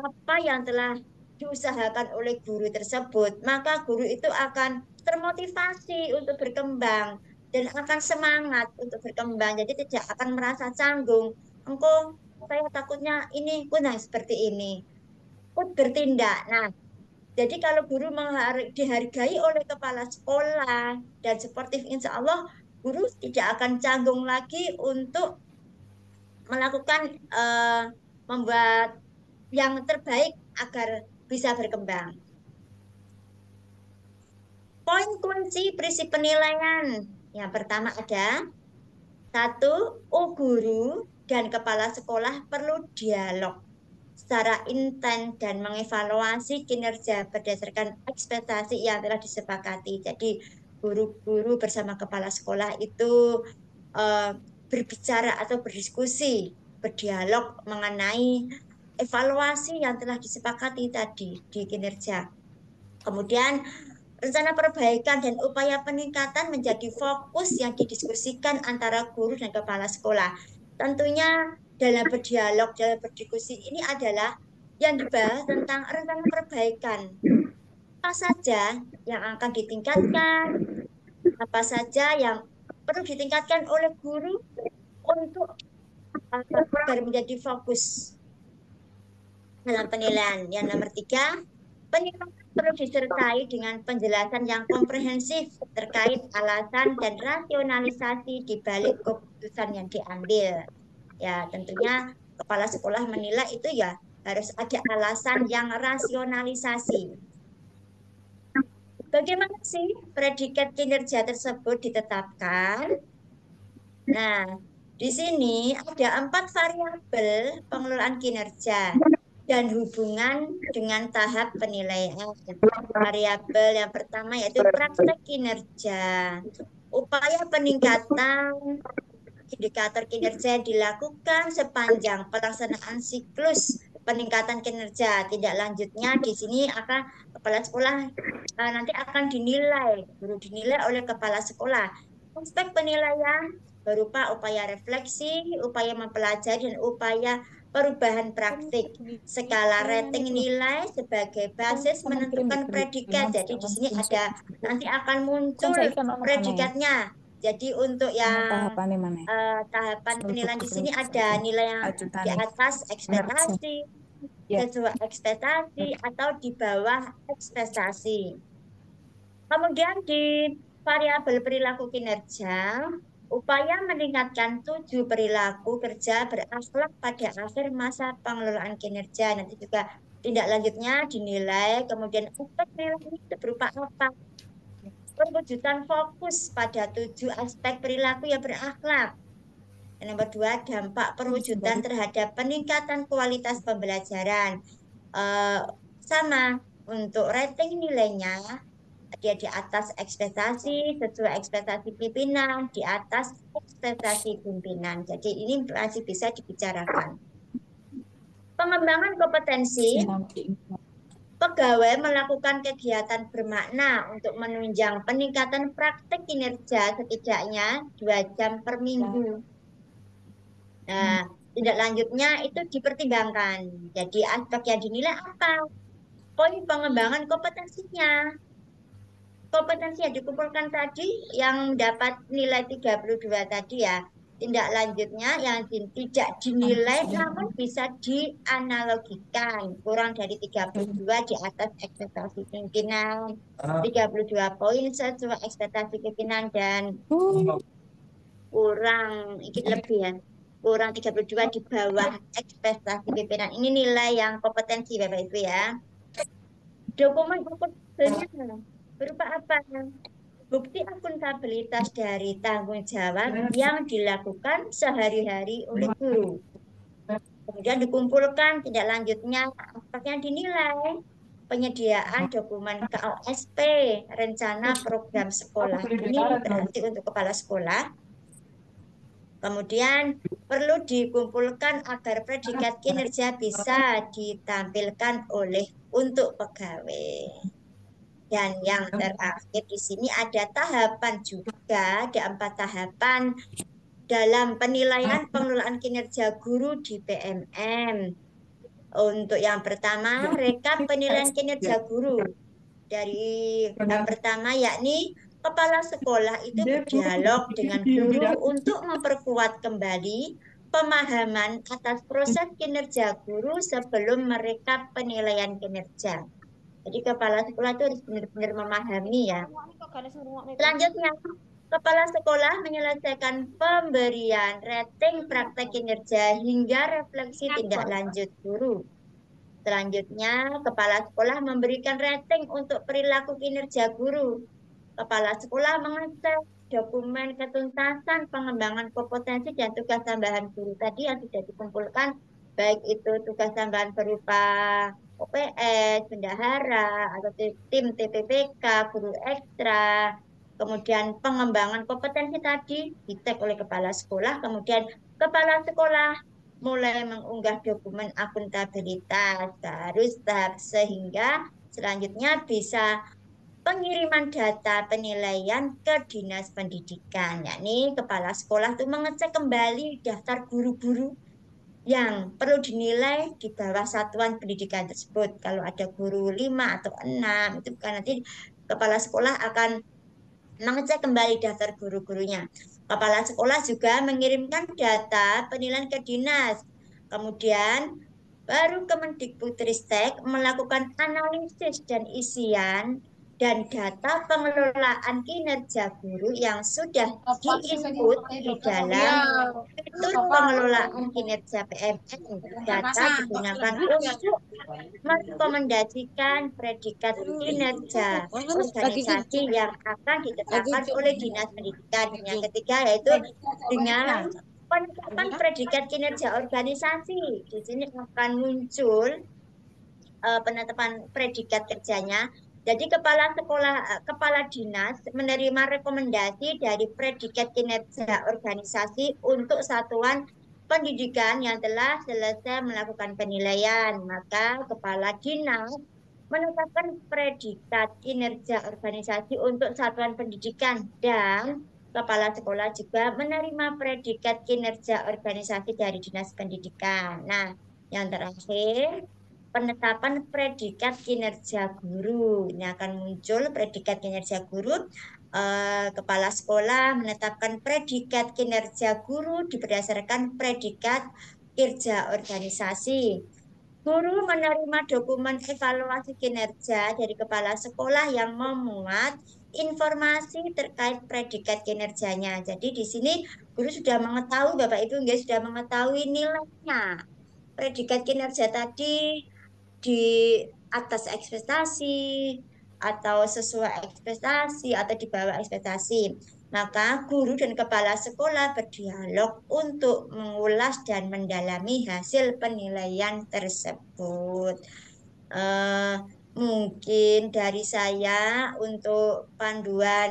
apa yang telah diusahakan oleh guru tersebut, maka guru itu akan termotivasi untuk berkembang dan akan semangat untuk berkembang. Jadi tidak akan merasa canggung. Engkau, saya takutnya ini kurang seperti ini. Ikut bertindak. Nah, jadi kalau guru dihargai oleh kepala sekolah dan sportif, insya Allah guru tidak akan canggung lagi untuk melakukan membuat yang terbaik agar bisa berkembang. Poin kunci prinsip penilaian. Yang pertama ada 1. Guru dan kepala sekolah perlu dialog secara intens dan mengevaluasi kinerja berdasarkan ekspektasi yang telah disepakati. Jadi guru-guru bersama kepala sekolah itu berbicara atau berdiskusi, berdialog mengenai evaluasi yang telah disepakati tadi di kinerja. Kemudian rencana perbaikan dan upaya peningkatan menjadi fokus yang didiskusikan antara guru dan kepala sekolah. Tentunya dalam berdialog, dalam berdiskusi ini adalah yang dibahas tentang rencana perbaikan. Apa saja yang akan ditingkatkan, apa saja yang perlu ditingkatkan oleh guru untuk agar menjadi fokus dalam penilaian. Yang nomor 3, penilaian perlu disertai dengan penjelasan yang komprehensif terkait alasan dan rasionalisasi di balik keputusan yang diambil. Ya, tentunya kepala sekolah menilai itu ya harus ada alasan yang rasionalisasi. Bagaimana sih predikat kinerja tersebut ditetapkan? Nah, di sini ada 4 variabel pengelolaan kinerja dan hubungan dengan tahap penilaian. Variabel yang pertama yaitu praktek kinerja. Upaya peningkatan indikator kinerja dilakukan sepanjang pelaksanaan siklus peningkatan kinerja. Tidak lanjutnya di sini akan kepala sekolah nanti akan dinilai, guru dinilai oleh kepala sekolah. Aspek penilaian berupa upaya refleksi, upaya mempelajari, dan upaya perubahan praktik. Skala rating nilai sebagai basis menentukan predikat. Jadi di sini ada nanti akan muncul predikatnya. Jadi untuk yang tahapan penilaian di sini ada nilai yang di atas ekspektasi, sesuai ekspektasi, atau di bawah ekspektasi. Kemudian di variabel perilaku kinerja, upaya meningkatkan 7 perilaku kerja berakhlak pada akhir masa pengelolaan kinerja. Nanti juga tindak lanjutnya dinilai, kemudian aspek nilai itu berupa apa? Perwujudan fokus pada 7 aspek perilaku yang berakhlak. Yang nomor 2, dampak perwujudan terhadap peningkatan kualitas pembelajaran. Sama untuk rating nilainya, dia di atas ekspektasi, sesuai ekspektasi pimpinan, di atas ekspektasi pimpinan. Jadi ini masih bisa dibicarakan. Pengembangan kompetensi. Pegawai melakukan kegiatan bermakna untuk menunjang peningkatan praktek kinerja setidaknya 2 jam per minggu. Nah, tindak lanjutnya itu dipertimbangkan. Jadi aspek yang dinilai apa? Poin pengembangan kompetensinya. Kompetensi yang dikumpulkan tadi yang dapat nilai 32 tadi ya. Tindak lanjutnya yang tidak dinilai namun bisa dianalogikan. Kurang dari 32 di atas ekspektasi pimpinan. 32 poin sesuai ekspektasi pimpinan dan kurang ini lebih ya. Kurang 32 di bawah ekspektasi pimpinan. Ini nilai yang kompetensi Bapak Ibu ya. Dokumen akuntabelnya berupa apa? Bukti akuntabilitas dari tanggung jawab yang dilakukan sehari-hari oleh guru. Kemudian dikumpulkan tindak lanjutnya aspek yang dinilai. Penyediaan dokumen KOSP, rencana program sekolah. Ini berarti untuk kepala sekolah. Kemudian perlu dikumpulkan agar predikat kinerja bisa ditampilkan untuk pegawai. Dan yang terakhir di sini ada tahapan juga, ada 4 tahapan dalam penilaian pengelolaan kinerja guru di PMM. Untuk yang pertama, rekap penilaian kinerja guru. Dari yang pertama yakni kepala sekolah itu berdialog dengan guru untuk memperkuat kembali pemahaman atas proses kinerja guru sebelum merekap penilaian kinerja. Jadi kepala sekolah itu harus benar-benar memahami ya. Selanjutnya, kepala sekolah menyelesaikan pemberian rating praktek kinerja hingga refleksi tindak lanjut guru. Selanjutnya, kepala sekolah memberikan rating untuk perilaku kinerja guru. Kepala sekolah mengecek dokumen ketuntasan pengembangan kompetensi dan tugas tambahan guru tadi yang sudah dikumpulkan, baik itu tugas tambahan berupa OPS, bendahara, atau tim TPPK, guru ekstra, kemudian pengembangan kompetensi tadi dicek oleh kepala sekolah, kemudian kepala sekolah mulai mengunggah dokumen akuntabilitas, harus tahap sehingga selanjutnya bisa pengiriman data penilaian ke dinas pendidikan, yakni kepala sekolah itu mengecek kembali daftar guru-guru yang perlu dinilai di bawah satuan pendidikan tersebut. Kalau ada guru 5 atau 6, itu kan nanti kepala sekolah akan mengecek kembali daftar guru-gurunya. Kepala sekolah juga mengirimkan data penilaian ke dinas. Kemudian baru Kemendikbudristek melakukan analisis dan isian dan data pengelolaan kinerja guru yang sudah diinput di dalam fitur pengelolaan kinerja PMN. Data digunakan untuk merekomendasikan predikat kinerja organisasi yang akan ditetapkan oleh Dinas Pendidikan. Yang ketiga yaitu dengan penetapan predikat kinerja organisasi. Di sini akan muncul penetapan predikat kerjanya. Jadi kepala sekolah, kepala dinas menerima rekomendasi dari predikat kinerja organisasi untuk satuan pendidikan yang telah selesai melakukan penilaian. Maka kepala dinas menetapkan predikat kinerja organisasi untuk satuan pendidikan dan kepala sekolah juga menerima predikat kinerja organisasi dari dinas pendidikan. Nah, yang terakhir penetapan predikat kinerja guru. Ini akan muncul predikat kinerja guru. Kepala sekolah menetapkan predikat kinerja guru berdasarkan predikat kerja organisasi. Guru menerima dokumen evaluasi kinerja dari kepala sekolah yang memuat informasi terkait predikat kinerjanya. Jadi di sini guru sudah mengetahui, Bapak Ibu sudah mengetahui nilainya. Predikat kinerja tadi di atas ekspektasi atau sesuai ekspektasi atau di bawah ekspektasi. Maka guru dan kepala sekolah berdialog untuk mengulas dan mendalami hasil penilaian tersebut. Mungkin dari saya untuk panduan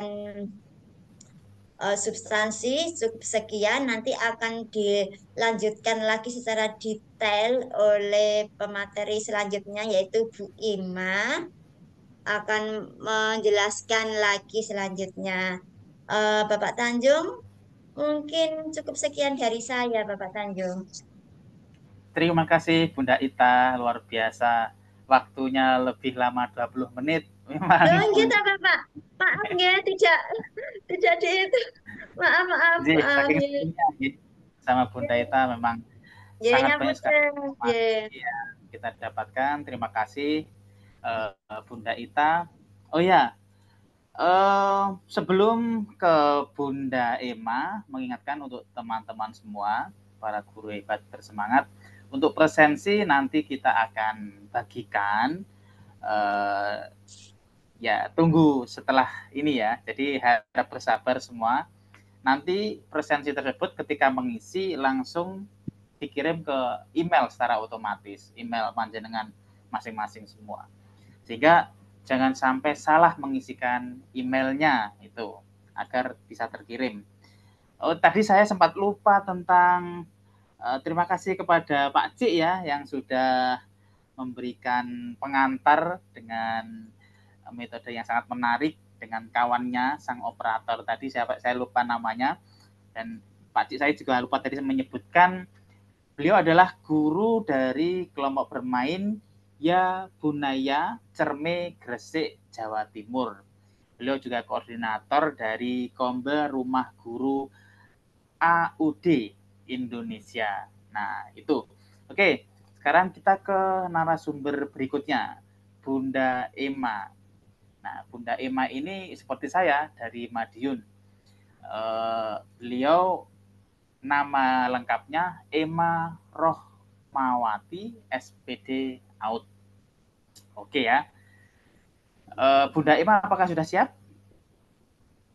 substansi cukup sekian, nanti akan dilanjutkan lagi secara detail oleh pemateri selanjutnya yaitu Bu Ima akan menjelaskan lagi selanjutnya. Bapak Tanjung, mungkin cukup sekian dari saya, Bapak Tanjung. Terima kasih Bunda Ita, luar biasa. Waktunya lebih lama 20 menit. Memang. Lanjut Bapak. Maaf ya, tidak di itu. Maaf. Jadi, saking serunya, sama Bunda Ita memang sangat banyak sekali informasi yang kita dapatkan. Terima kasih Bunda Ita. Oh ya, sebelum ke Bunda Ema, mengingatkan untuk teman-teman semua, para guru hebat bersemangat, untuk presensi nanti kita akan bagikan. Ya, tunggu setelah ini ya. Jadi harap bersabar semua. Nanti presensi tersebut ketika mengisi langsung dikirim ke email secara otomatis, email panjenengan masing-masing semua. Sehingga jangan sampai salah mengisikan emailnya itu agar bisa terkirim. Oh, tadi saya sempat lupa tentang terima kasih kepada Pak Cik ya yang sudah memberikan pengantar dengan metode yang sangat menarik dengan kawannya sang operator tadi, saya lupa namanya, dan Pak Cik saya juga lupa tadi menyebutkan beliau adalah guru dari kelompok bermain Ya Bunaya Cerme Gresik Jawa Timur. Beliau juga koordinator dari Kombe Rumah Guru AUD Indonesia. Nah itu. Oke, sekarang kita ke narasumber berikutnya, Bunda Ema. Nah, Bunda Ema ini seperti saya dari Madiun. Beliau nama lengkapnya Ema Rohmawati SPD Out. Oke ya. Bunda Ema, apakah sudah siap?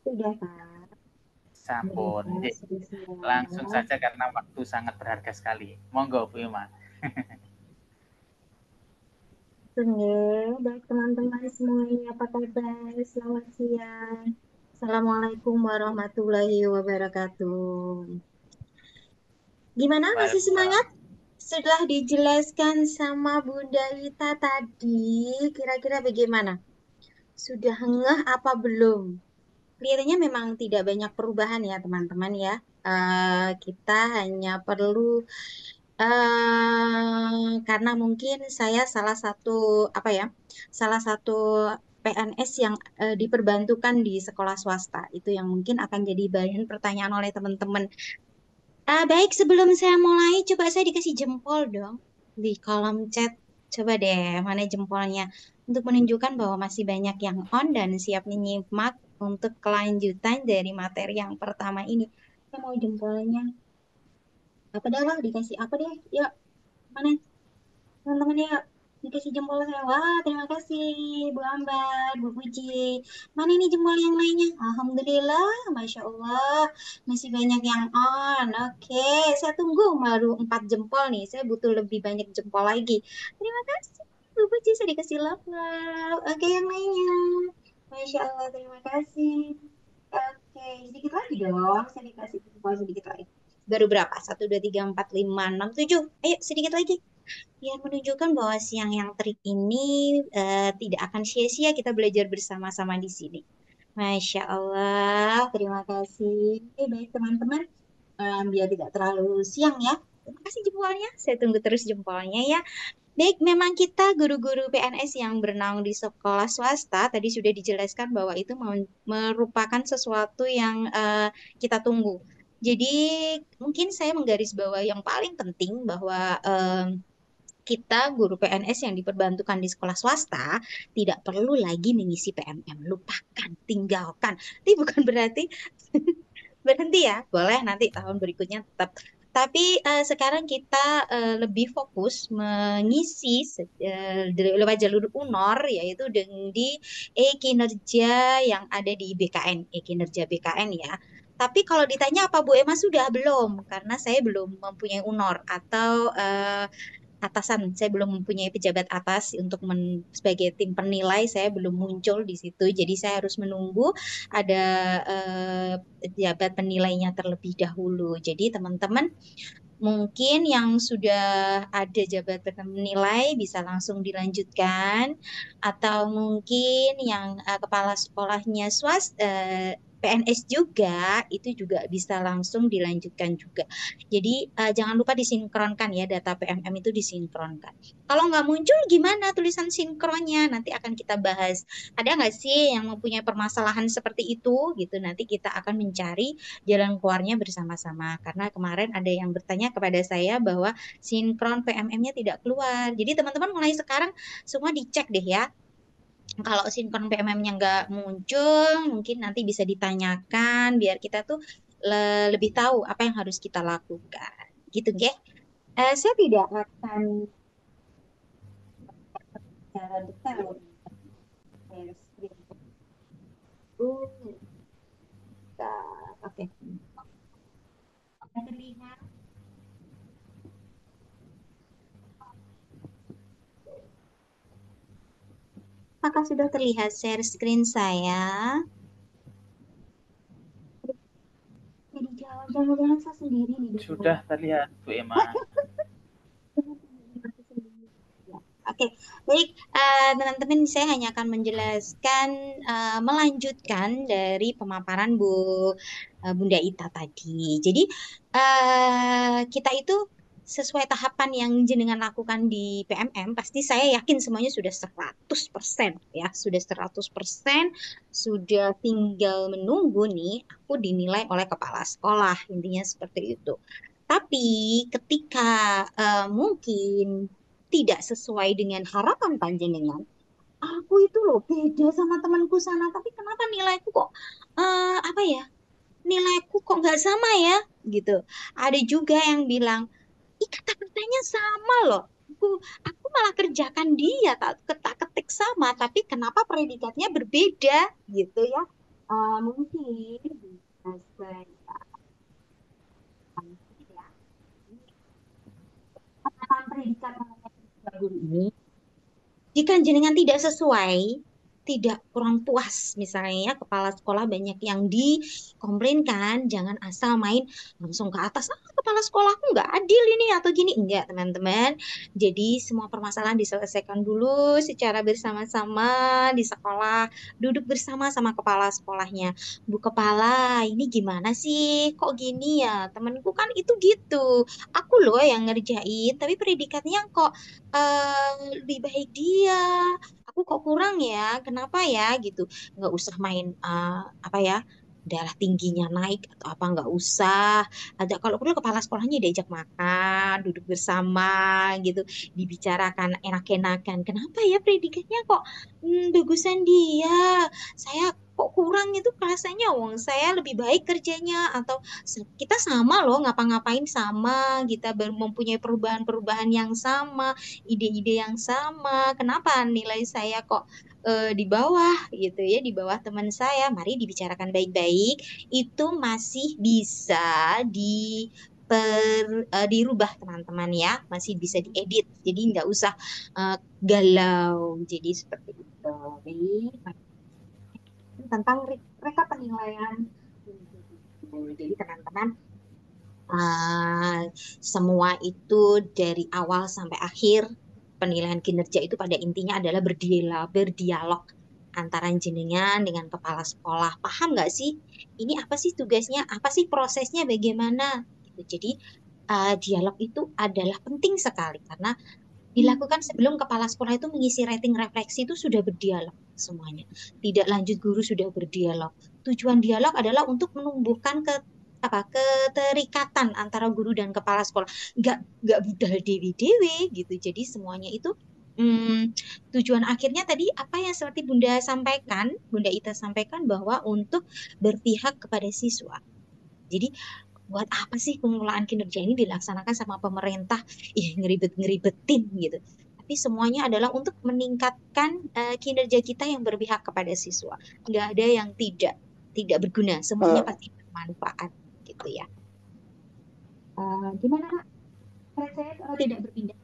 Sudah, Pak. Sampun. Langsung saja karena waktu sangat berharga sekali. Monggo Bu Ema. Baik teman-teman semuanya, apa kabar? Selamat siang. Assalamualaikum warahmatullahi wabarakatuh. Gimana, masih semangat? Setelah dijelaskan sama Bunda Ita tadi, kira-kira bagaimana? Sudah ngeh apa belum? Kelihatannya memang tidak banyak perubahan ya teman-teman ya. Kita hanya perlu karena mungkin saya salah satu PNS yang diperbantukan di sekolah swasta itu yang mungkin akan jadi bahan pertanyaan oleh teman-teman. Baik, sebelum saya mulai, coba saya dikasih jempol dong di kolom chat. Coba deh, mana jempolnya? Untuk menunjukkan bahwa masih banyak yang on dan siap menyimak untuk kelanjutan dari materi yang pertama ini. Saya mau jempolnya. Apa dah lah, dikasih apa deh? Yuk, mana? Teman-teman ya, dikasih jempol saya. Wah, terima kasih Bu Ambar, Bu Puji. Mana ini jempol yang lainnya? Alhamdulillah, Masya Allah. Masih banyak yang on. Oke, saya tunggu baru 4 jempol nih. Saya butuh lebih banyak jempol lagi. Terima kasih, Bu Puji. Saya dikasih love. Oke, yang lainnya. Masya Allah, terima kasih. Oke, sedikit lagi dong. Saya dikasih jempol sedikit lagi. Baru berapa? 1, 2, 3, 4, 5, 6, 7. Ayo, sedikit lagi biar menunjukkan bahwa siang yang terik ini tidak akan sia-sia kita belajar bersama-sama di sini. Masya Allah, terima kasih. Baik teman-teman, biar tidak terlalu siang ya. Terima kasih jempolnya, saya tunggu terus jempolnya ya. Baik, memang kita guru-guru PNS yang bernaung di sekolah swasta tadi sudah dijelaskan bahwa itu merupakan sesuatu yang kita tunggu. Jadi mungkin saya menggarisbawahi yang paling penting bahwa kita guru PNS yang diperbantukan di sekolah swasta tidak perlu lagi mengisi PMM. Lupakan, tinggalkan. Tapi bukan berarti berhenti ya. Boleh nanti tahun berikutnya tetap. Tapi sekarang kita lebih fokus mengisi lewat jalur UNOR yaitu di e-kinerja yang ada di BKN, e-kinerja BKN ya. Tapi kalau ditanya apa Bu Emma sudah belum karena saya belum mempunyai UNOR atau atasan. Saya belum mempunyai pejabat atas untuk sebagai tim penilai, saya belum muncul di situ. Jadi saya harus menunggu ada pejabat penilainya terlebih dahulu. Jadi teman-teman mungkin yang sudah ada jabatan penilai bisa langsung dilanjutkan atau mungkin yang kepala sekolahnya PNS juga itu juga bisa langsung dilanjutkan juga. Jadi jangan lupa disinkronkan ya data PMM itu disinkronkan. Kalau nggak muncul gimana tulisan sinkronnya? Nanti akan kita bahas. Ada nggak sih yang mempunyai permasalahan seperti itu? Gitu nanti kita akan mencari jalan keluarnya bersama-sama. Karena kemarin ada yang bertanya kepada saya bahwa sinkron PMM-nya tidak keluar. Jadi teman-teman mulai sekarang semua dicek deh ya. Kalau sinkron PMM-nya nggak muncul, mungkin nanti bisa ditanyakan biar kita tuh lebih tahu apa yang harus kita lakukan. Gitu, ya. Saya tidak akan secara detail. Oke. Terlihat. Apakah sudah terlihat share screen saya? Jadi jangan-jangan saya sendiri nih. Sudah terlihat Bu Emma. Oke, baik teman-teman, saya hanya akan menjelaskan, melanjutkan dari pemaparan Bunda Ita tadi. Jadi kita itu sesuai tahapan yang jenengan lakukan di PMM, pasti saya yakin semuanya sudah 100% ya, sudah 100%, sudah tinggal menunggu nih, aku dinilai oleh kepala sekolah, intinya seperti itu. Tapi ketika mungkin tidak sesuai dengan harapan panjenengan, aku itu loh beda sama temanku sana, tapi kenapa nilaiku kok nilaiku kok nggak sama ya gitu. Ada juga yang bilang, ih kata-katanya sama loh. Aku malah kerjakan dia tak ketik sama, tapi kenapa predikatnya berbeda gitu ya. Mungkin bisa saya ya. Penerapan predikat guru ini, jika jenengan tidak sesuai, tidak kurang puas, misalnya ya, kepala sekolah banyak yang dikomplainkan, jangan asal main langsung ke atas, kepala sekolahku nggak adil ini atau gini. Enggak, teman-teman. Jadi semua permasalahan diselesaikan dulu secara bersama-sama di sekolah, duduk bersama sama kepala sekolahnya. Bu kepala, ini gimana sih? Kok gini ya? Temenku kan itu gitu. Aku loh yang ngerjain, tapi predikatnya kok lebih baik dia. Aku kok kurang ya? Kenapa ya? Gitu. Nggak usah main apa ya? Darah tingginya naik atau apa nggak usah. Ada kalau perlu kepala sekolahnya diajak makan, duduk bersama gitu, dibicarakan enak-enakan. Kenapa ya predikatnya kok bagusan dia? Saya kok kurang itu kelasnya, wong saya lebih baik kerjanya, atau kita sama loh ngapa-ngapain sama, kita mempunyai perubahan-perubahan yang sama, ide-ide yang sama, kenapa nilai saya kok di bawah gitu ya, di bawah teman saya. Mari dibicarakan baik-baik, itu masih bisa dirubah teman-teman ya, masih bisa diedit, jadi nggak usah galau, jadi seperti itu. Baik, tentang reka penilaian. Jadi teman-teman, semua itu dari awal sampai akhir penilaian kinerja itu pada intinya adalah berdialog antara jenengan dengan kepala sekolah. Paham nggak sih? Ini apa sih tugasnya? Apa sih prosesnya? Bagaimana? Jadi dialog itu adalah penting sekali karena dilakukan sebelum kepala sekolah itu mengisi rating refleksi itu sudah berdialog semuanya. Tidak lanjut guru sudah berdialog. Tujuan dialog adalah untuk menumbuhkan keterikatan antara guru dan kepala sekolah. Nggak budal dewi-dewi gitu. Jadi semuanya itu tujuan akhirnya tadi apa yang seperti Bunda Ita sampaikan bahwa untuk berpihak kepada siswa. Jadi buat apa sih pengelolaan kinerja ini dilaksanakan sama pemerintah? Ngeribet-ngeribetin gitu. Tapi semuanya adalah untuk meningkatkan kinerja kita yang berpihak kepada siswa. Nggak ada yang tidak berguna. Semuanya pasti bermanfaat gitu ya. Gimana Kak? Saya kalau tidak berpindah.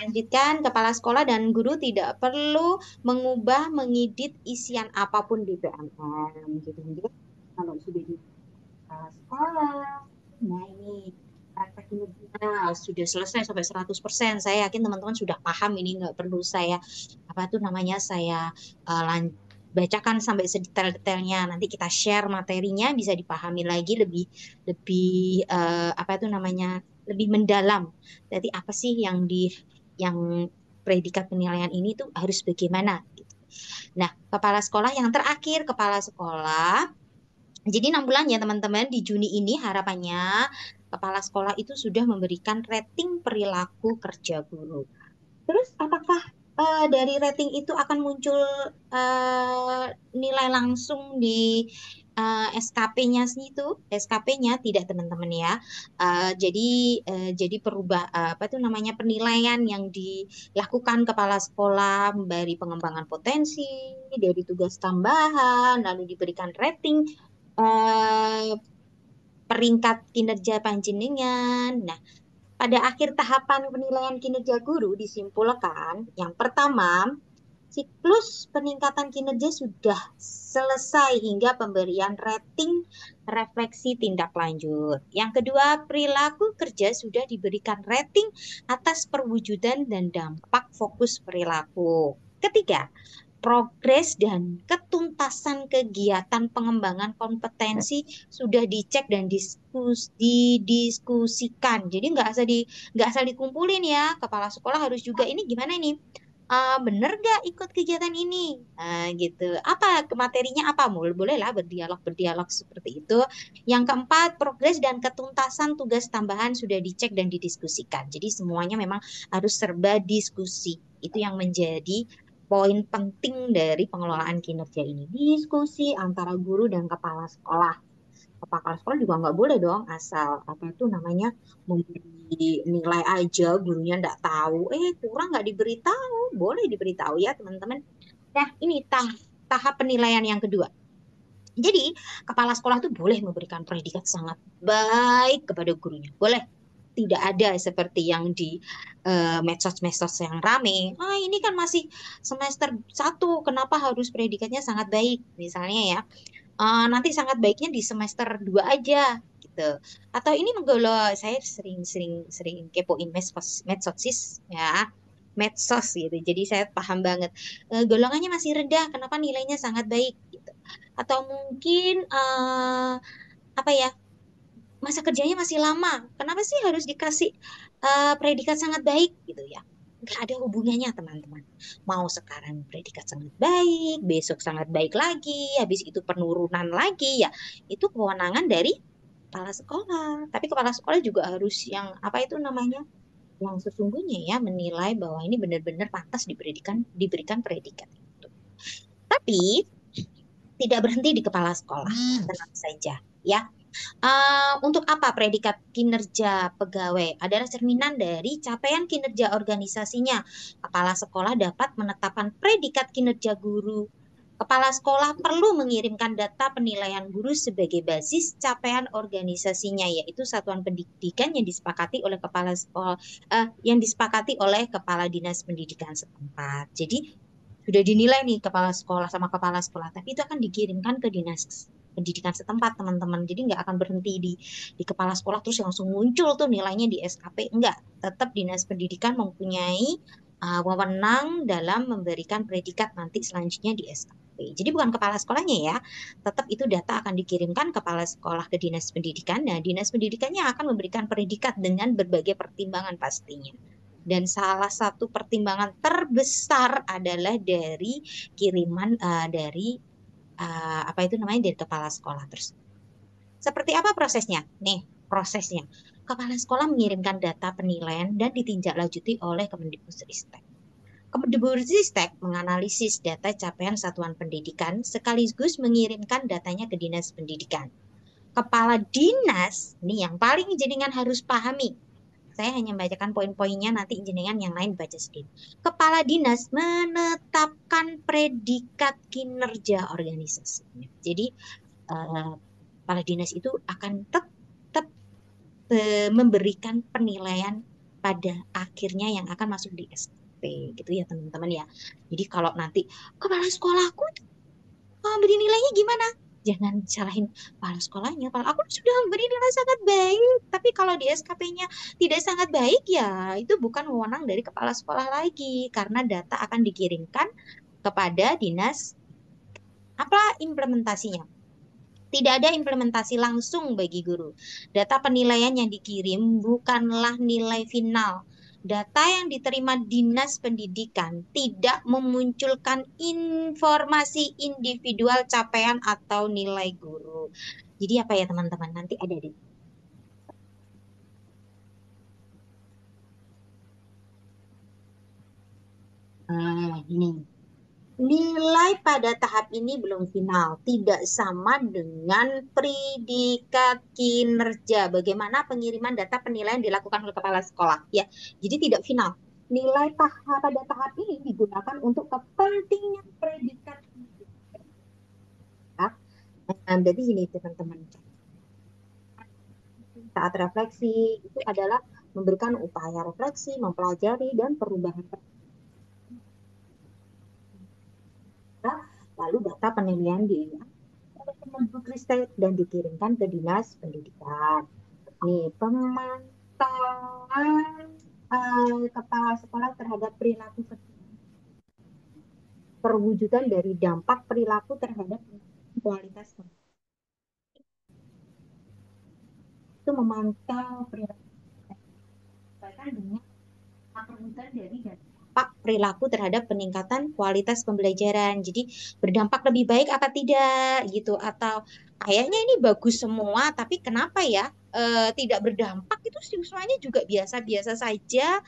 Lanjutkan, kepala sekolah dan guru tidak perlu mengedit isian apapun di PMM. Gitu. Kalau sudah di kepala sekolah, nah ini praktek kinerja sudah selesai sampai 100%. Saya yakin teman-teman sudah paham, ini nggak perlu saya bacakan sampai sedetail-detailnya. Nanti kita share materinya, bisa dipahami lagi lebih lebih mendalam. Jadi apa sih yang predikat penilaian ini tuh harus bagaimana gitu. Nah, kepala sekolah yang terakhir, kepala sekolah. Jadi 6 bulan ya teman-teman, di Juni ini harapannya kepala sekolah itu sudah memberikan rating perilaku kerja guru. Terus apakah dari rating itu akan muncul nilai langsung di SKP-nya itu? SKP-nya tidak teman-teman ya. Jadi penilaian yang dilakukan kepala sekolah dari pengembangan potensi, dari tugas tambahan, lalu diberikan rating peringkat kinerja panjenengan. Nah, pada akhir tahapan penilaian kinerja guru disimpulkan, yang pertama, siklus peningkatan kinerja sudah selesai hingga pemberian rating refleksi tindak lanjut. Yang kedua, perilaku kerja sudah diberikan rating atas perwujudan dan dampak fokus perilaku. Ketiga, progres dan ketuntasan kegiatan pengembangan kompetensi sudah dicek dan didiskusikan. Jadi nggak asal dikumpulin ya. Kepala sekolah harus juga ini gimana nih? Bener gak ikut kegiatan ini? Gitu. Apa materinya apa? Bolehlah berdialog seperti itu. Yang keempat, progres dan ketuntasan tugas tambahan sudah dicek dan didiskusikan. Jadi semuanya memang harus serba diskusi. Itu yang menjadi poin penting dari pengelolaan kinerja ini. Diskusi antara guru dan kepala sekolah. Kepala sekolah juga nggak boleh dong asal memberi nilai aja, gurunya nggak tahu, kurang nggak diberitahu, boleh diberitahu ya teman-teman. Nah ini tahap penilaian yang kedua. Jadi kepala sekolah itu boleh memberikan predikat sangat baik kepada gurunya, boleh. tidak ada seperti yang di medsos-medsos yang rame. Ah, ini kan masih semester 1, kenapa harus predikatnya sangat baik? Misalnya ya, nanti sangat baiknya di semester 2 aja gitu. Atau ini menggolong, saya sering kepoin medsos ya. Medsos gitu. Jadi saya paham banget. Golongannya masih rendah, kenapa nilainya sangat baik gitu. Atau mungkin apa ya? Masa kerjanya masih lama. Kenapa sih harus dikasih predikat sangat baik gitu ya? Nggak ada hubungannya teman-teman. Mau sekarang predikat sangat baik, besok sangat baik lagi, habis itu penurunan lagi ya. Itu kewenangan dari kepala sekolah. Tapi kepala sekolah juga harus yang apa itu namanya? Yang sesungguhnya ya menilai bahwa ini benar-benar pantas diberikan predikat itu. Tapi tidak berhenti di kepala sekolah, tenang saja ya. Untuk apa predikat kinerja pegawai? Adalah cerminan dari capaian kinerja organisasinya. Kepala sekolah dapat menetapkan predikat kinerja guru. Kepala sekolah perlu mengirimkan data penilaian guru sebagai basis capaian organisasinya, yaitu satuan pendidikan yang disepakati oleh kepala sekolah, yang disepakati oleh kepala dinas pendidikan setempat. Jadi sudah dinilai nih kepala sekolah sama kepala sekolah, tapi itu akan dikirimkan ke dinas pendidikan setempat teman-teman. Jadi nggak akan berhenti di kepala sekolah terus langsung muncul tuh nilainya di SKP. Enggak, tetap dinas pendidikan mempunyai wewenang dalam memberikan predikat nanti selanjutnya di SKP. Jadi bukan kepala sekolahnya ya, tetap itu data akan dikirimkan kepala sekolah ke dinas pendidikan. Nah, dinas pendidikannya akan memberikan predikat dengan berbagai pertimbangan pastinya. Dan salah satu pertimbangan terbesar adalah dari kiriman dari apa itu namanya dari kepala sekolah tersebut. Seperti apa prosesnya? Nih, prosesnya. Kepala sekolah mengirimkan data penilaian dan ditindaklanjuti oleh Kemendikbudristek. Kemendikbudristek menganalisis data capaian satuan pendidikan sekaligus mengirimkan datanya ke dinas pendidikan. Kepala dinas, ini yang paling jenengan harus pahami. Saya hanya membacakan poin-poinnya, nanti jenengan yang lain baca sendiri. Kepala dinas menetapkan predikat kinerja organisasinya. Jadi kepala dinas itu akan tetap memberikan penilaian pada akhirnya yang akan masuk di SKP gitu ya teman-teman ya. Jadi kalau nanti kepala sekolahku beri nilainya gimana? Jangan salahin kepala sekolahnya. Kalau aku sudah beri nilai sangat baik, tapi kalau di SKP-nya tidak sangat baik ya itu bukan wewenang dari kepala sekolah lagi karena data akan dikirimkan kepada dinas. Apa implementasinya? Tidak ada implementasi langsung bagi guru. Data penilaian yang dikirim bukanlah nilai final. Data yang diterima dinas pendidikan tidak memunculkan informasi individual capaian atau nilai guru. Jadi apa ya teman-teman? Nanti ada di ini. Nilai pada tahap ini belum final, tidak sama dengan predikat kinerja. Bagaimana pengiriman data penilaian dilakukan oleh kepala sekolah, ya. Jadi tidak final. Nilai pada tahap ini digunakan untuk kepentingan predikat. Jadi ini teman-teman. Saat refleksi itu adalah memberikan upaya refleksi, mempelajari dan perubahan. Lalu data penilaian oleh Kemendikbudristek dan dikirimkan ke dinas pendidikan. Nih, pemantauan kepala sekolah terhadap perilaku perwujudan dari dampak perilaku terhadap kualitas itu memantau perilaku dengan perwujudan dari dampak perilaku terhadap peningkatan kualitas pembelajaran. Jadi berdampak lebih baik apa tidak gitu, atau kayaknya ini bagus semua tapi kenapa ya tidak berdampak, itu siswanya juga biasa-biasa saja,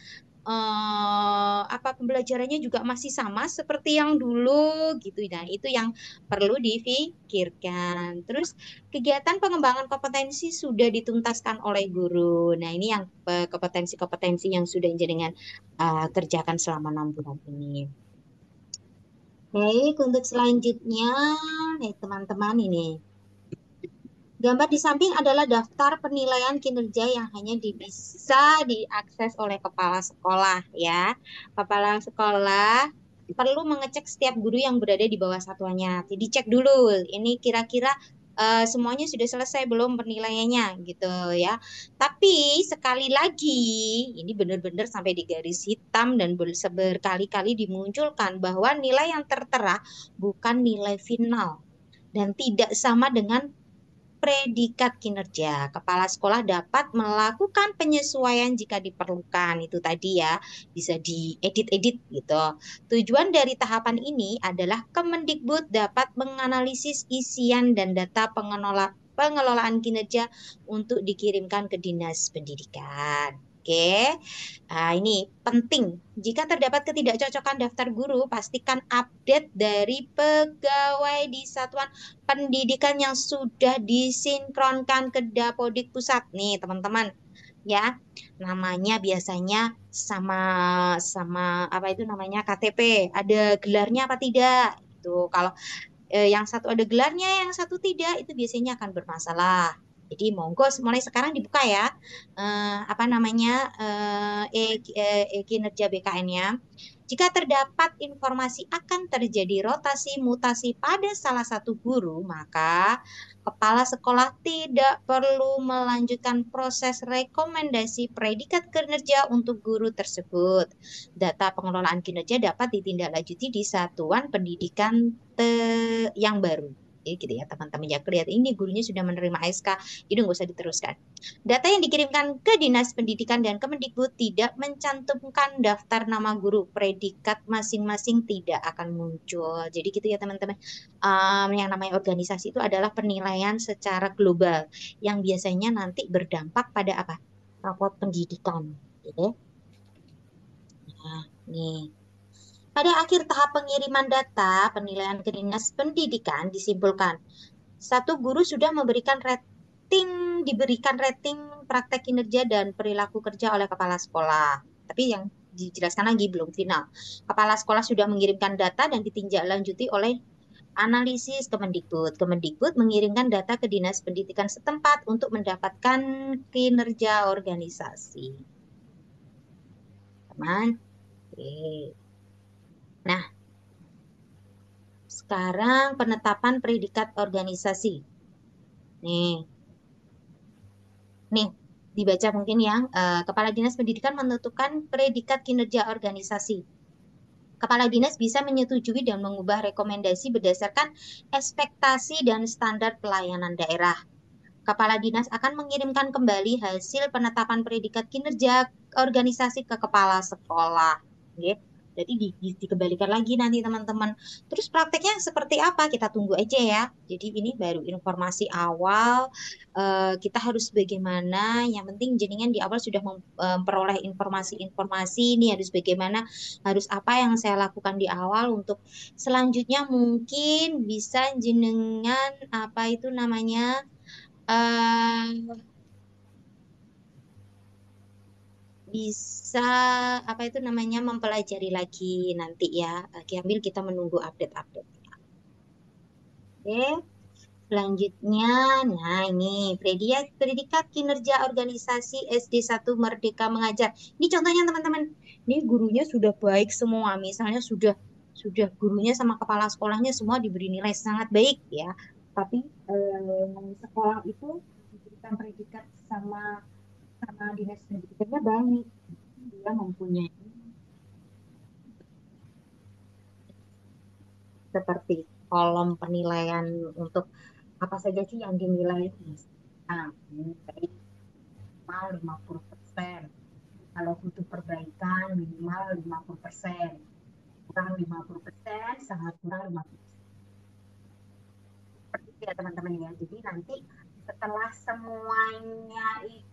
apa pembelajarannya juga masih sama seperti yang dulu gitu. Nah, itu yang perlu difikirkan. Terus kegiatan pengembangan kompetensi sudah dituntaskan oleh guru. Nah, ini yang kompetensi-kompetensi yang sudah jenengan kerjakan selama 6 bulan ini. Baik, untuk selanjutnya nih teman-teman ini. Gambar di samping adalah daftar penilaian kinerja yang hanya bisa diakses oleh kepala sekolah ya. Kepala sekolah perlu mengecek setiap guru yang berada di bawah satuannya. Jadi cek dulu, ini kira-kira semuanya sudah selesai belum penilaiannya gitu ya. Tapi sekali lagi, ini benar-benar sampai di garis hitam dan berkali-kali dimunculkan bahwa nilai yang tertera bukan nilai final dan tidak sama dengan predikat kinerja. Kepala sekolah dapat melakukan penyesuaian jika diperlukan. Itu tadi ya, bisa diedit-edit gitu. Tujuan dari tahapan ini adalah Kemendikbud dapat menganalisis isian dan data pengelolaan kinerja untuk dikirimkan ke Dinas Pendidikan. Oke, nah, ini penting. Jika terdapat ketidakcocokan daftar guru, pastikan update dari pegawai di satuan pendidikan yang sudah disinkronkan ke Dapodik Pusat. Nih, teman-teman, ya. Namanya biasanya sama apa itu namanya KTP, ada gelarnya apa tidak? Itu kalau yang satu ada gelarnya, yang satu tidak, itu biasanya akan bermasalah. Jadi monggo mulai sekarang dibuka ya, apa namanya kinerja BKN-nya. Jika terdapat informasi akan terjadi rotasi mutasi pada salah satu guru, maka kepala sekolah tidak perlu melanjutkan proses rekomendasi predikat kinerja untuk guru tersebut. Data pengelolaan kinerja dapat ditindaklanjuti di satuan pendidikan yang baru. Jadi gitu ya teman-teman, ya kelihatan ini gurunya sudah menerima SK, jadi nggak usah diteruskan. Data yang dikirimkan ke Dinas Pendidikan dan Kemendikbud tidak mencantumkan daftar nama guru, predikat masing-masing tidak akan muncul. Jadi gitu ya teman-teman. Yang namanya organisasi itu adalah penilaian secara global yang biasanya nanti berdampak pada apa? Rapot pendidikan. Gitu. Nah, nih. Pada akhir tahap pengiriman data penilaian ke Dinas Pendidikan disimpulkan, satu guru sudah diberikan rating praktek kinerja dan perilaku kerja oleh kepala sekolah. Tapi yang dijelaskan lagi belum final. Kepala sekolah sudah mengirimkan data dan ditindaklanjuti oleh analisis Kemendikbud. Kemendikbud mengirimkan data ke Dinas Pendidikan setempat untuk mendapatkan kinerja organisasi. Teman, oke. Nah, sekarang penetapan predikat organisasi. Nih, dibaca mungkin ya. Kepala Dinas Pendidikan menentukan predikat kinerja organisasi. Kepala Dinas bisa menyetujui dan mengubah rekomendasi berdasarkan ekspektasi dan standar pelayanan daerah. Kepala Dinas akan mengirimkan kembali hasil penetapan predikat kinerja organisasi ke kepala sekolah. Gitu. Jadi dikembalikan lagi nanti teman-teman. Terus prakteknya seperti apa? Kita tunggu aja ya. Jadi ini baru informasi awal. Kita harus bagaimana. Yang penting jenengan di awal sudah memperoleh informasi-informasi. Ini harus bagaimana, harus apa yang saya lakukan di awal untuk selanjutnya mungkin bisa jenengan apa itu namanya bisa apa itu namanya mempelajari lagi nanti ya, sambil kita menunggu update-update. Oke, selanjutnya, nah ini predikat kinerja organisasi SD 1 Merdeka Mengajar. Ini contohnya teman-teman, ini gurunya sudah baik semua, misalnya sudah gurunya sama kepala sekolahnya semua diberi nilai sangat baik ya, tapi sekolah itu diberikan predikat sama dinas pendidikannya baik, dia mempunyai seperti kolom penilaian untuk apa saja sih yang dinilai. Nah, baik minimal 50%. Kalau butuh perbaikan minimal 50%. Kurang 50%, sangat kurang 50%. Seperti itu ya teman-teman ya. Jadi nanti setelah semuanya itu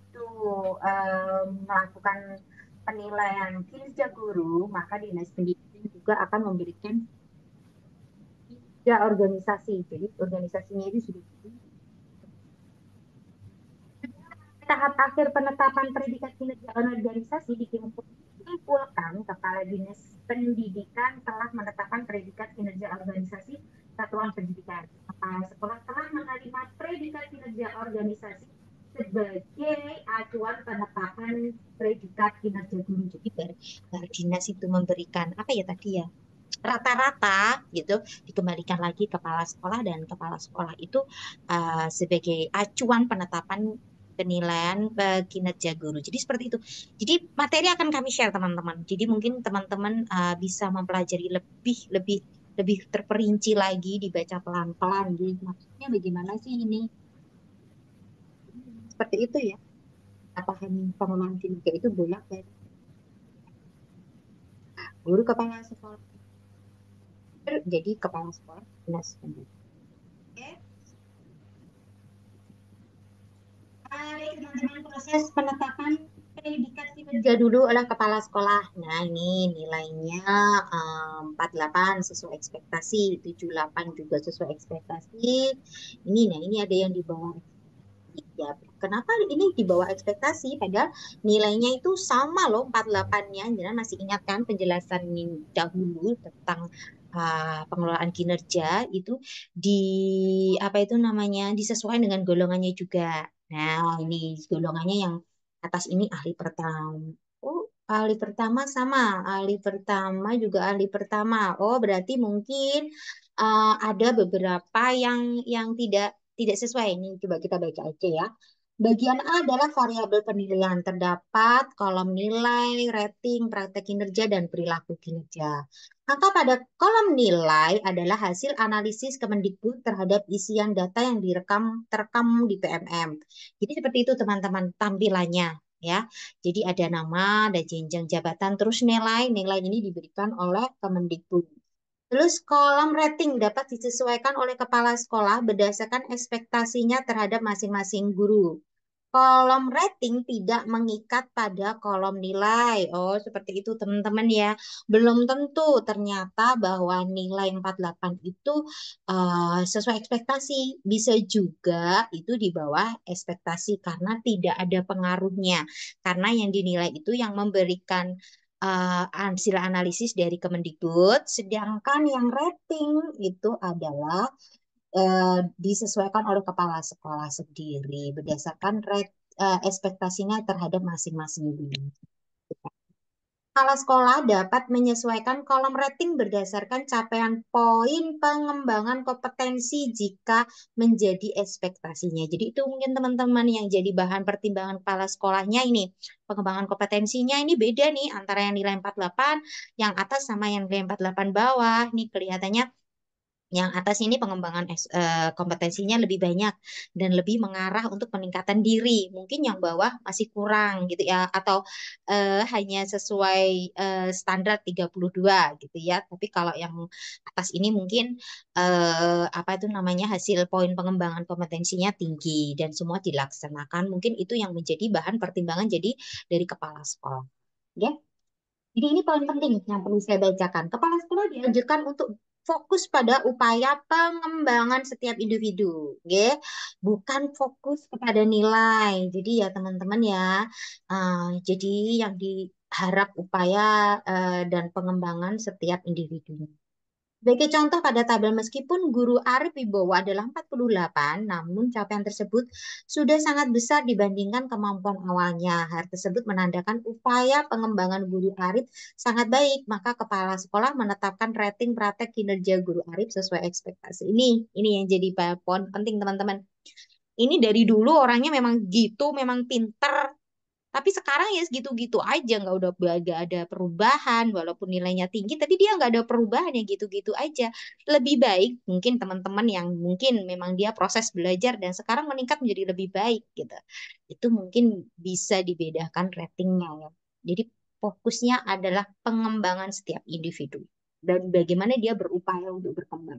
melakukan penilaian kinerja guru, maka Dinas Pendidikan juga akan memberikan organisasi. Jadi organisasinya itu sudah tahap akhir penetapan predikat kinerja organisasi dikumpulkan Kepala Dinas Pendidikan telah menetapkan predikat kinerja organisasi satuan pendidikan. kepala sekolah telah menerima predikat kinerja organisasi sebagai acuan penetapan predikat kinerja guru. Jadi Dinas itu memberikan apa ya tadi ya, rata-rata gitu dikembalikan lagi kepala sekolah, dan kepala sekolah itu sebagai acuan penetapan penilaian kinerja guru. Jadi seperti itu. Jadi materi akan kami share teman-teman. Jadi mungkin teman-teman bisa mempelajari lebih lebih lebih terperinci lagi, dibaca pelan-pelan gitu. Maksudnya bagaimana sih ini? Seperti itu ya. Apakah pengelolaan kinerja itu bolak dari guru kepala sekolah jadi kepala sekolah dinas pendidikan. Oke. Baik, teman-teman, proses penetapan predikat kinerja dulu oleh kepala sekolah. Nah, ini nilainya 48 sesuai ekspektasi, 78 juga sesuai ekspektasi. Ini ada yang di bawah ekspektasi. Ya, kenapa ini di bawah ekspektasi? Padahal nilainya itu sama loh 48-nya. Jangan masih ingat kan penjelasan dahulu tentang pengelolaan kinerja itu di apa itu namanya disesuaikan dengan golongannya juga. Nah, ini golongannya yang atas ini ahli pertama. Oh, ahli pertama sama, ahli pertama juga ahli pertama. Oh, berarti mungkin ada beberapa yang tidak sesuai. Ini coba kita baca aja ya. Bagian A adalah variabel penilaian. Terdapat kolom nilai, rating, praktek kinerja, dan perilaku kinerja. Maka pada kolom nilai adalah hasil analisis Kemendikbud terhadap isian data yang terekam di PMM. Jadi seperti itu teman-teman tampilannya ya. Jadi ada nama, ada jenjang jabatan, terus nilai ini diberikan oleh Kemendikbud. Terus kolom rating dapat disesuaikan oleh kepala sekolah berdasarkan ekspektasinya terhadap masing-masing guru. Kolom rating tidak mengikat pada kolom nilai. Oh, seperti itu teman-teman ya. Belum tentu ternyata bahwa nilai 48 itu sesuai ekspektasi. Bisa juga itu di bawah ekspektasi karena tidak ada pengaruhnya. Karena yang dinilai itu yang memberikan hasil analisis dari Kemendikbud, sedangkan yang rating itu adalah disesuaikan oleh kepala sekolah sendiri berdasarkan ekspektasinya terhadap masing-masing guru. Kepala sekolah dapat menyesuaikan kolom rating berdasarkan capaian poin pengembangan kompetensi jika menjadi ekspektasinya. Jadi itu mungkin teman-teman yang jadi bahan pertimbangan kepala sekolahnya ini. Pengembangan kompetensinya ini beda nih antara yang nilai 48, yang atas sama yang nilai 48 bawah. Nih kelihatannya yang atas ini pengembangan kompetensinya lebih banyak dan lebih mengarah untuk peningkatan diri. Mungkin yang bawah masih kurang gitu ya, atau hanya sesuai standar 32 gitu ya. Tapi kalau yang atas ini mungkin apa itu namanya hasil poin pengembangan kompetensinya tinggi dan semua dilaksanakan. Mungkin itu yang menjadi bahan pertimbangan jadi dari kepala sekolah. Ya. Jadi ini poin penting yang perlu saya bacakan. Kepala sekolah dianjurkan untuk fokus pada upaya pengembangan setiap individu, ya, bukan fokus kepada nilai. Jadi ya teman-teman ya, jadi yang diharap upaya dan pengembangan setiap individu. Sebagai contoh pada tabel meskipun guru Arif Wibowo adalah 48, namun capaian tersebut sudah sangat besar dibandingkan kemampuan awalnya. Hal tersebut menandakan upaya pengembangan guru Arif sangat baik, maka kepala sekolah menetapkan rating praktek kinerja guru Arif sesuai ekspektasi. Ini yang jadi poin penting teman-teman. Ini dari dulu orangnya memang gitu, memang pinter, tapi sekarang ya segitu-gitu aja, nggak ada perubahan, walaupun nilainya tinggi, tapi dia nggak ada perubahan ya gitu-gitu aja. Lebih baik mungkin teman-teman yang mungkin memang dia proses belajar dan sekarang meningkat menjadi lebih baik gitu. Itu mungkin bisa dibedakan ratingnya ya. Jadi fokusnya adalah pengembangan setiap individu dan bagaimana dia berupaya untuk berkembang.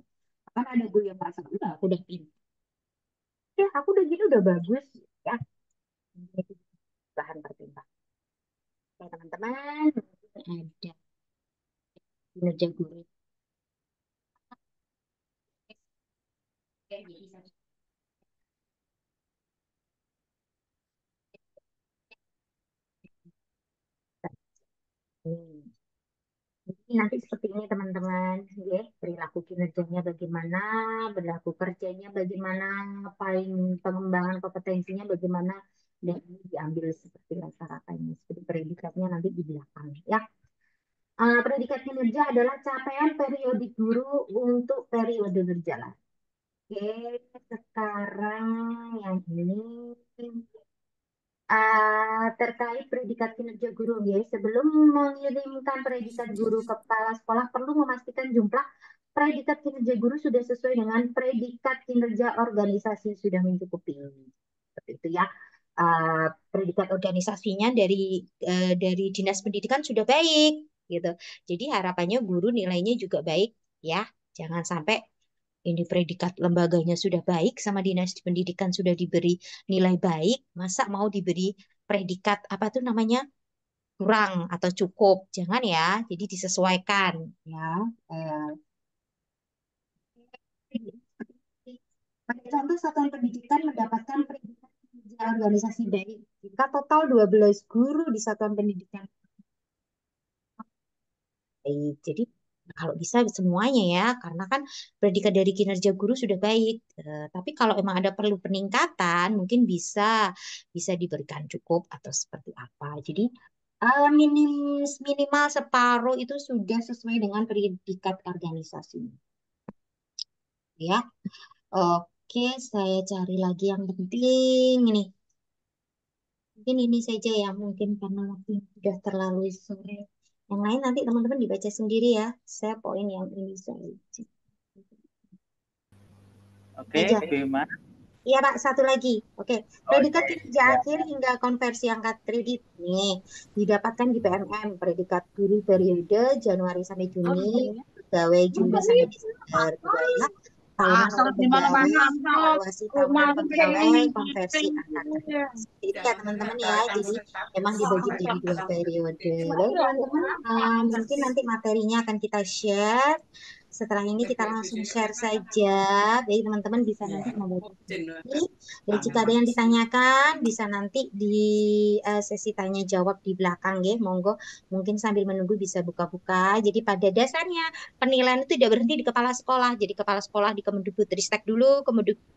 Kan ada gue yang merasa aku udah pintar, ya aku udah gini udah bagus ya. Itu bahan pertimbangan. Oke, teman-teman, ada kinerja guru. Jadi nanti seperti ini teman-teman, ya, perilaku kinerjanya bagaimana, perilaku kerjanya bagaimana, paling pengembangan kompetensinya bagaimana, dan ini diambil seperti rata-ratanya, seperti predikatnya nanti di belakang, ya. Predikat kinerja adalah capaian periodik guru untuk periode berjalan. Oke, sekarang yang ini terkait predikat kinerja guru, ya. Sebelum mengirimkan predikat guru ke kepala sekolah, perlu memastikan jumlah predikat kinerja guru sudah sesuai dengan predikat kinerja organisasi sudah mencukupi. Seperti itu ya. Predikat organisasinya dari dinas pendidikan sudah baik, gitu. Jadi harapannya guru nilainya juga baik, ya. Jangan sampai ini predikat lembaganya sudah baik sama dinas pendidikan sudah diberi nilai baik, masa mau diberi predikat apa tuh namanya kurang atau cukup? Jangan ya, jadi disesuaikan ya. Eh, Pada contoh satuan pendidikan mendapatkan predikat kinerja organisasi baik jika total 12 guru di satuan pendidikan baik. Jadi kalau bisa semuanya ya, karena kan predikat dari kinerja guru sudah baik. Tapi kalau emang ada perlu peningkatan, mungkin bisa diberikan cukup atau seperti apa. Jadi minimal separuh itu sudah sesuai dengan predikat organisasi. Ya, oke, saya cari lagi yang penting ini. Mungkin ini saja ya, mungkin karena waktu sudah terlalu sore. Yang lain nanti teman-teman dibaca sendiri ya. Saya poin yang ini saja. Oke, Aja. Bu Ima. Iya Pak, satu lagi. Oke, predikat kinerja Ya. akhir hingga konversi angka kredit nih didapatkan di PMM. Predikat guru periode Januari sampai Juni, pegawai Juli sampai Desember. Dua, tahunan pegawai, evaluasi tahunan pegawai, konversi angka kredit. Itu ya teman-teman ya. Jadi memang dibagi jadi 2 periode. Baik teman-teman, mungkin nanti materinya akan kita share. Setelah ini kita langsung share saja. Baik teman-teman bisa nanti membaca sendiri. Dan jika ada yang ditanyakan bisa nanti di sesi tanya jawab di belakang ya. Monggo mungkin sambil menunggu bisa buka-buka. Jadi pada dasarnya penilaian itu tidak berhenti di kepala sekolah. Jadi kepala sekolah di Kemendikbudristek dulu,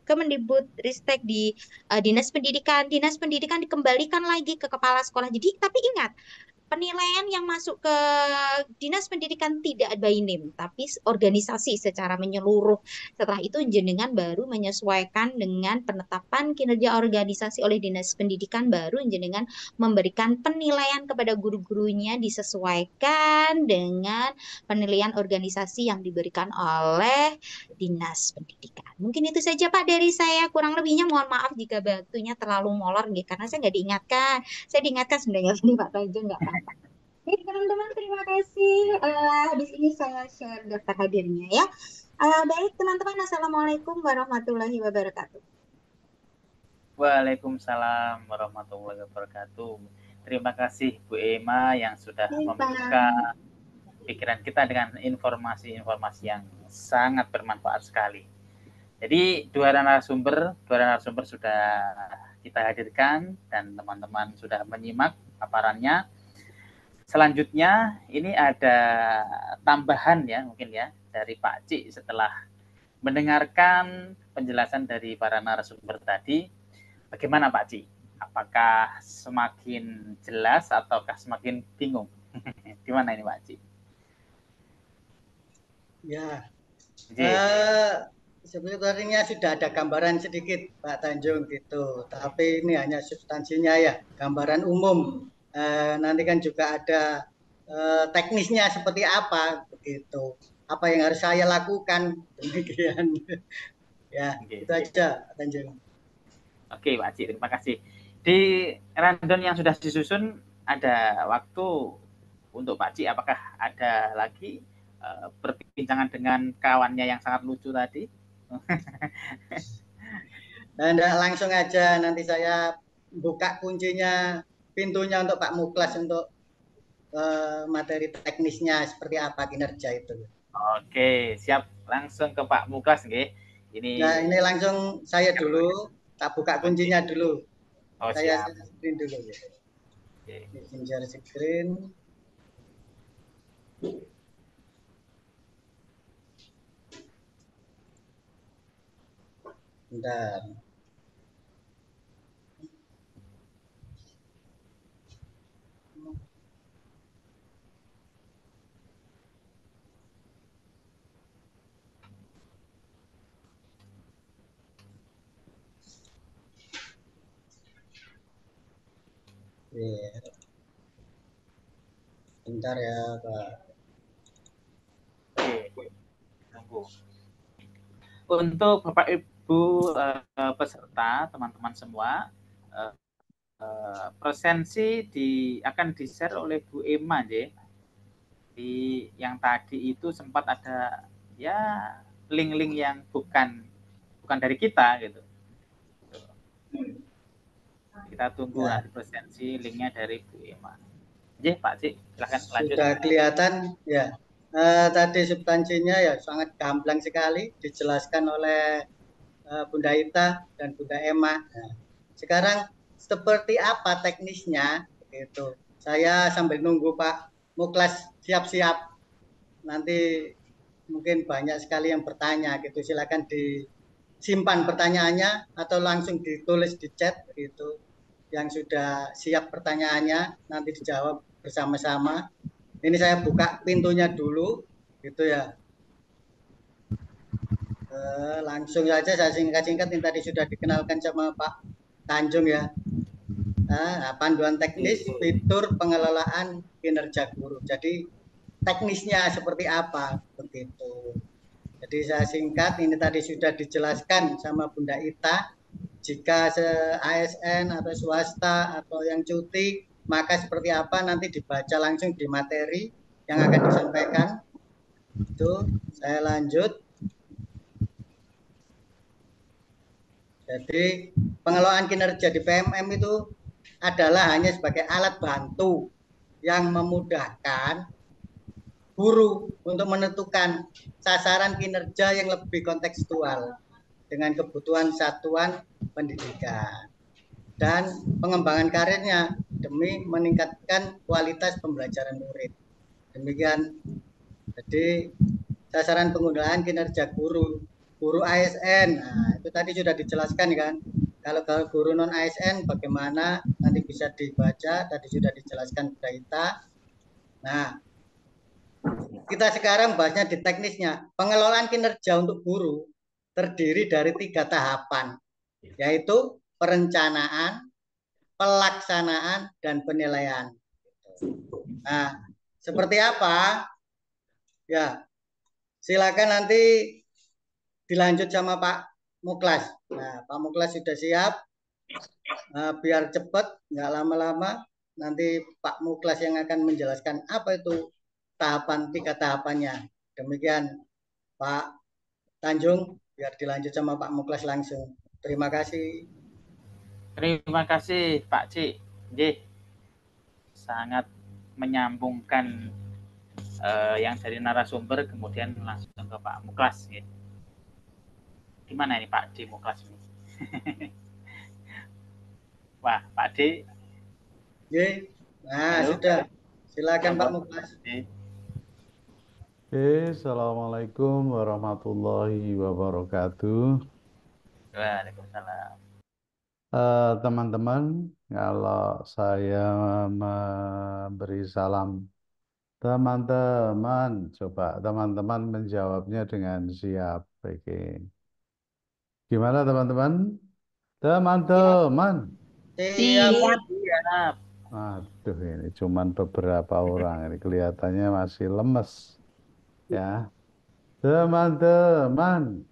Kemendikbudristek di Dinas Pendidikan. Dinas Pendidikan dikembalikan lagi ke kepala sekolah. Jadi tapi ingat penilaian yang masuk ke Dinas Pendidikan tidak by name, tapi organisasi secara menyeluruh. Setelah itu jenengan baru menyesuaikan dengan penetapan kinerja organisasi oleh Dinas Pendidikan, baru jenengan memberikan penilaian kepada guru-gurunya disesuaikan dengan penilaian organisasi yang diberikan oleh Dinas Pendidikan. Mungkin itu saja Pak dari saya. Kurang lebihnya mohon maaf jika waktunya terlalu molor gitu, karena saya nggak diingatkan. Saya diingatkan sebenarnya tadi Pak Tanjung nggak apa-apa. Baik teman-teman, terima kasih. Habis ini saya share daftar hadirnya ya. Baik teman-teman, Assalamualaikum warahmatullahi wabarakatuh. Waalaikumsalam warahmatullahi wabarakatuh. Terima kasih Bu Ema yang sudah Baik, membuka pikiran kita dengan informasi-informasi yang sangat bermanfaat sekali. Jadi dua narasumber sudah kita hadirkan dan teman-teman sudah menyimak paparannya. Selanjutnya ini ada tambahan ya mungkin ya dari Pak Cik setelah mendengarkan penjelasan dari para narasumber tadi. Bagaimana Pak Cik? Apakah semakin jelas ataukah semakin bingung? Gimana ini Pak Cik? Ya, Oke. sebetulnya sudah ada gambaran sedikit Pak Tanjung gitu, tapi ini hanya substansinya ya, gambaran umum. Nanti kan juga ada teknisnya seperti apa begitu, apa yang harus saya lakukan demikian. Ya, Oke. itu aja Pak Tanjung. Oke Pak Cik, terima kasih. Di rundown yang sudah disusun ada waktu untuk Pak Cik, apakah ada lagi perbincangan dengan kawannya yang sangat lucu tadi? Dan langsung aja nanti saya buka kuncinya, pintunya untuk Pak Muklas untuk materi teknisnya seperti apa kinerja itu. Oke, siap. Langsung ke Pak Muklas nggih. Ini langsung saya dulu, tak buka kuncinya dulu. Oh, saya siap. screen dulu. Oke. Share screen. Bentar. Iya, bentar ya, Pak. Oke, tunggu. Untuk Bapak Ibu peserta, teman-teman semua, presensi akan di-share oleh Bu Emma, di yang tadi itu sempat ada ya link-link yang bukan dari kita gitu. Kita tunggu Ya, nanti presensi linknya dari Bu Emma. Pak Cik, silahkan lanjut. sudah kelihatan ya. Tadi substansinya ya sangat gamblang sekali dijelaskan oleh Bunda Ita dan Bunda Emma. Nah, sekarang seperti apa teknisnya? Gitu. Saya sambil nunggu Pak Muklas siap-siap. Nanti mungkin banyak sekali yang bertanya gitu. Silakan disimpan pertanyaannya atau langsung ditulis di chat gitu. Yang sudah siap pertanyaannya nanti dijawab bersama-sama. Ini saya buka pintunya dulu gitu ya. Langsung saja saya singkat-singkat yang tadi sudah dikenalkan sama Pak Tanjung ya. Panduan teknis fitur pengelolaan kinerja guru. Jadi teknisnya seperti apa begitu. Jadi saya singkat ini tadi sudah dijelaskan sama Bunda Ita. Jika ASN atau swasta atau yang cuti maka seperti apa nanti dibaca langsung di materi yang akan disampaikan. Itu saya lanjut. Jadi pengelolaan kinerja di PMM itu adalah hanya sebagai alat bantu yang memudahkan guru untuk menentukan sasaran kinerja yang lebih kontekstual dengan kebutuhan satuan pendidikan dan pengembangan karirnya demi meningkatkan kualitas pembelajaran murid. Demikian. Jadi sasaran penggunaan kinerja guru ASN. Nah, itu tadi sudah dijelaskan kan. Kalau guru non ASN bagaimana nanti bisa dibaca, tadi sudah dijelaskan Kita. Nah, kita sekarang bahasnya di teknisnya. Pengelolaan kinerja untuk guru terdiri dari 3 tahapan, yaitu perencanaan, pelaksanaan, dan penilaian. Nah, seperti apa? Ya, silakan nanti dilanjut sama Pak Muklas. Nah, Pak Muklas sudah siap. Biar cepat, nggak lama-lama. Nanti Pak Muklas yang akan menjelaskan apa itu tahapan 3 tahapannya. Demikian Pak Tanjung, biar dilanjut sama Pak Muklas langsung. Terima kasih. Terima kasih Pak Cik. Sangat menyambungkan yang dari narasumber kemudian langsung ke Pak Muklas. Gimana ini Pak D Muklas ini? Wah, Pak D. Nah, halo. Sudah. Silakan Pak Muklas. Assalamualaikum warahmatullahi wabarakatuh. Waalaikumsalam. Teman-teman, kalau saya memberi salam teman-teman, coba teman-teman menjawabnya dengan siap. Oke. Gimana teman-teman? Teman-teman. Siap. Aduh, ini cuman beberapa orang. Ini kelihatannya masih lemes. Ya. Teman-teman.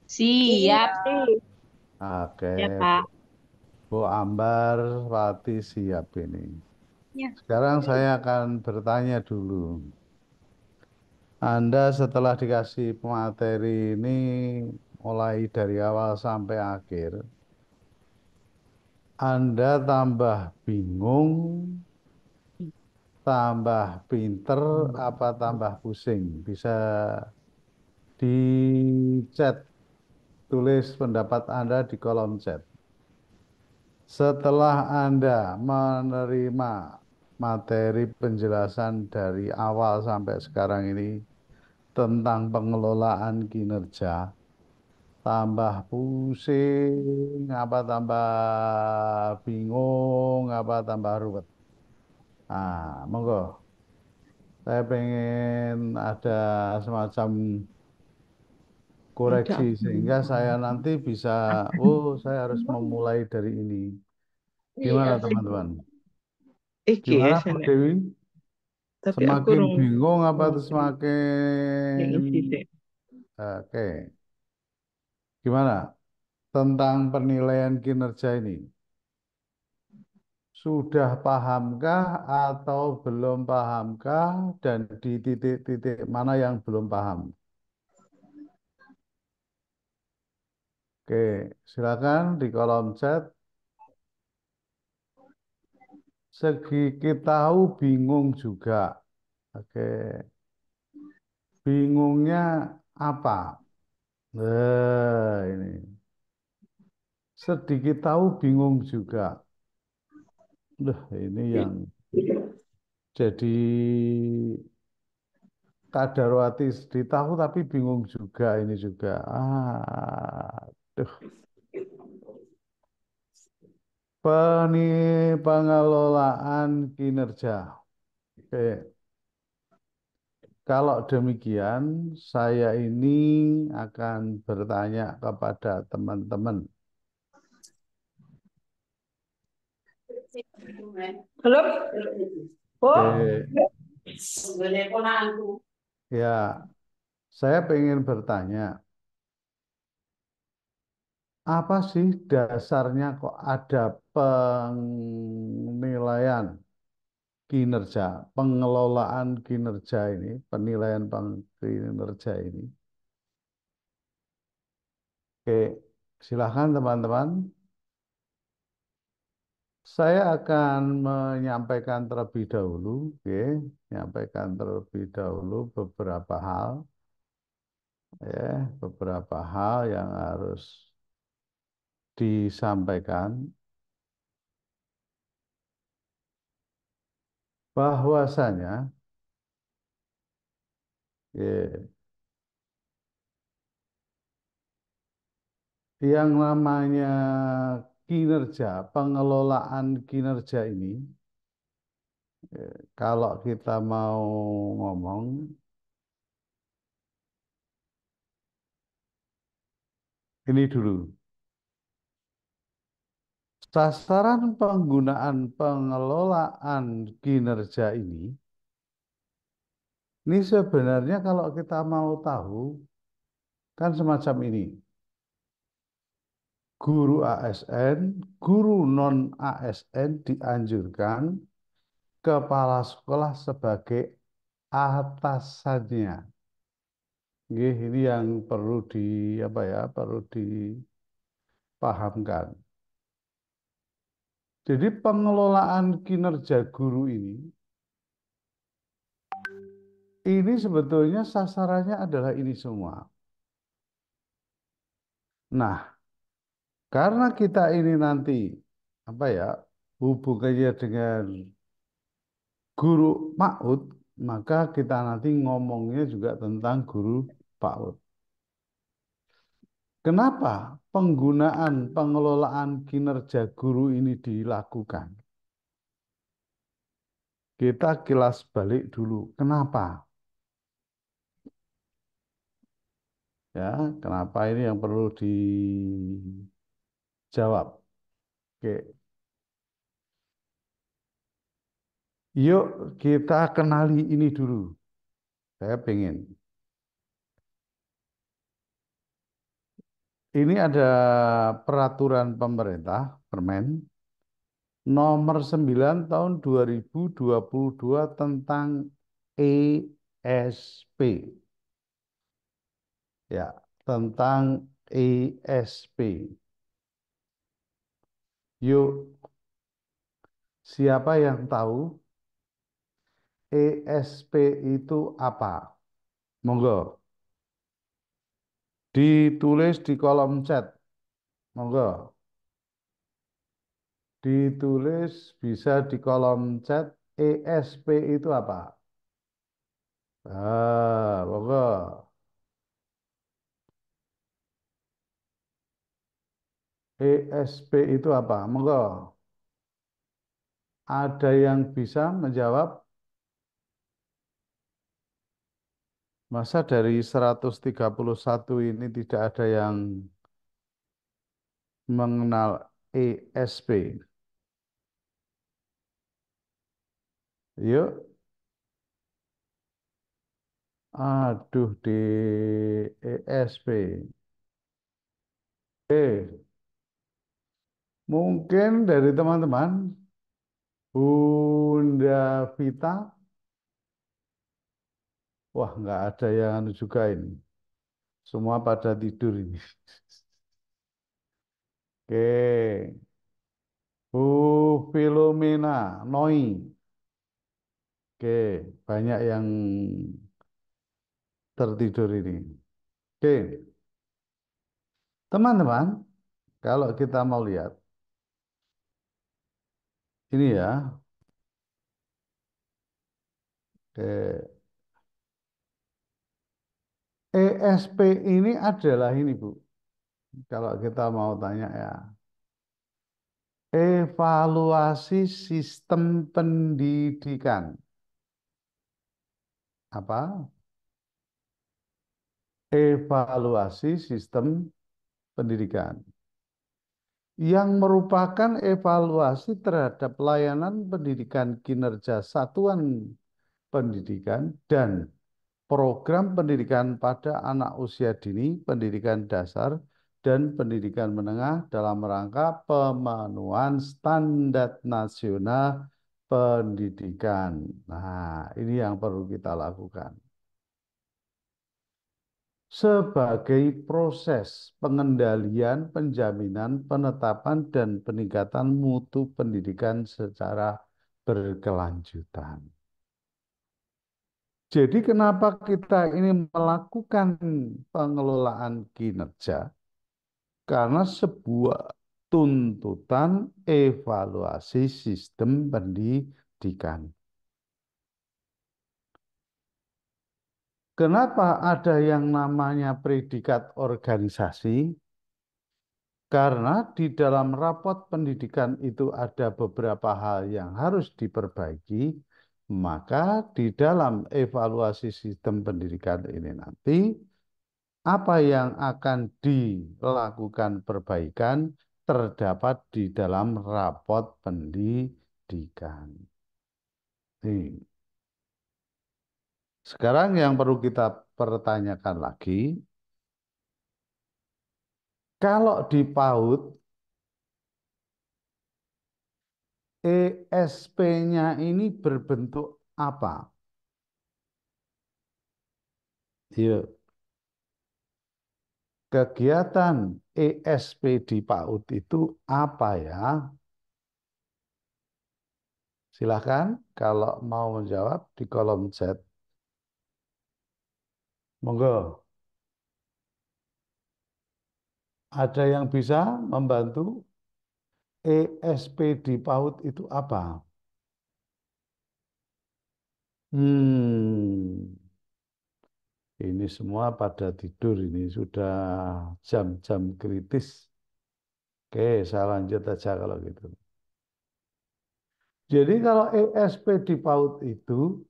Siap. Oke. Ya, Pak. Bu Ambar, Wati siap ini. Ya. Sekarang saya akan bertanya dulu. Anda setelah dikasih materi ini mulai dari awal sampai akhir, Anda tambah bingung, tambah pinter, apa tambah pusing? Bisa di chat, tulis pendapat Anda di kolom chat. Setelah Anda menerima materi penjelasan dari awal sampai sekarang ini tentang pengelolaan kinerja, tambah pusing, apa tambah bingung, apa tambah ruwet. Ah, monggo. Saya pengen ada semacam koreksi sehingga saya nanti bisa, oh saya harus memulai dari ini. Gimana teman-teman? Iki ya Gimana Bu sana. Dewi? Tapi aku Semakin rung bingung apa tuh ngopi. Yang semakin isi sih. oke. Gimana tentang penilaian kinerja ini? Sudah pahamkah atau belum pahamkah dan di titik-titik mana yang belum paham? Oke, silakan di kolom chat. Sedikit tahu bingung juga. Oke, bingungnya apa? Ini. Sedikit tahu bingung juga. Ini yang jadi kadarwati ditahu tapi bingung juga ini juga. Aduh. Pengelolaan kinerja. Oke. Kalau demikian, saya ini akan bertanya kepada teman-teman. Halo? Oh, Oke. Ya, saya ingin bertanya, apa sih dasarnya kok ada penilaian kinerja, pengelolaan kinerja ini, penilaian kinerja ini? Oke, silahkan teman-teman. Saya akan menyampaikan terlebih dahulu, oke, menyampaikan terlebih dahulu beberapa hal yang harus disampaikan, bahwasanya, ya, yang namanya kinerja, pengelolaan kinerja ini, kalau kita mau ngomong, ini dulu. Sasaran penggunaan pengelolaan kinerja ini sebenarnya kalau kita mau tahu, kan semacam ini. Guru ASN, guru non-ASN dianjurkan kepala sekolah sebagai atasannya. Ini yang perlu perlu dipahamkan. Jadi pengelolaan kinerja guru ini sebetulnya sasarannya adalah ini semua. Nah, karena kita ini nanti hubungannya dengan guru PAUD, maka kita nanti ngomongnya juga tentang guru PAUD. Kenapa penggunaan pengelolaan kinerja guru ini dilakukan? Kita kilas balik dulu. Kenapa? Ya, kenapa ini yang perlu dijawab? Oke. Yuk kita kenali ini dulu. Saya pengen. Ini ada peraturan pemerintah, Permen, nomor 9 tahun 2022 tentang ESP. Ya, tentang ESP. Yuk, siapa yang tahu ESP itu apa? Monggo. Ditulis di kolom chat. Monggo. Ditulis bisa di kolom chat. ESP itu apa? Monggo. ESP itu apa? Monggo. Ada yang bisa menjawab? Masa dari 131 ini tidak ada yang mengenal ESP? Yuk, aduh di ESP. Mungkin dari teman-teman, Bunda Vita, wah nggak ada yang anu juga ini. Semua pada tidur ini. Oke, Bu Filomena, Noi. Oke, banyak yang tertidur ini. Oke, teman-teman, kalau kita mau lihat, ini ya, oke, ESP ini adalah ini, Bu. Kalau kita mau tanya ya, evaluasi sistem pendidikan. Apa? Evaluasi sistem pendidikan. Yang merupakan evaluasi terhadap layanan pendidikan kinerja satuan pendidikan dan program pendidikan pada anak usia dini, pendidikan dasar, dan pendidikan menengah dalam rangka pemenuhan standar nasional pendidikan. Nah, ini yang perlu kita lakukan. Sebagai proses pengendalian, penjaminan, penetapan, dan peningkatan mutu pendidikan secara berkelanjutan. Jadi kenapa kita ini melakukan pengelolaan kinerja? Karena sebuah tuntutan evaluasi sistem pendidikan. Kenapa ada yang namanya predikat organisasi? Karena di dalam rapot pendidikan itu ada beberapa hal yang harus diperbaiki, maka di dalam evaluasi sistem pendidikan ini nanti, apa yang akan dilakukan perbaikan terdapat di dalam rapot pendidikan. Nih. Sekarang yang perlu kita pertanyakan lagi, kalau di PAUD, ESP-nya ini berbentuk apa? Yuk, kegiatan ESP di PAUD itu apa ya? Silahkan kalau mau menjawab di kolom chat. Monggo. Ada yang bisa membantu? ESP di PAUD itu apa? Ini semua pada tidur ini sudah jam-jam kritis. Oke, saya lanjut aja kalau gitu. Jadi kalau ESP di PAUD itu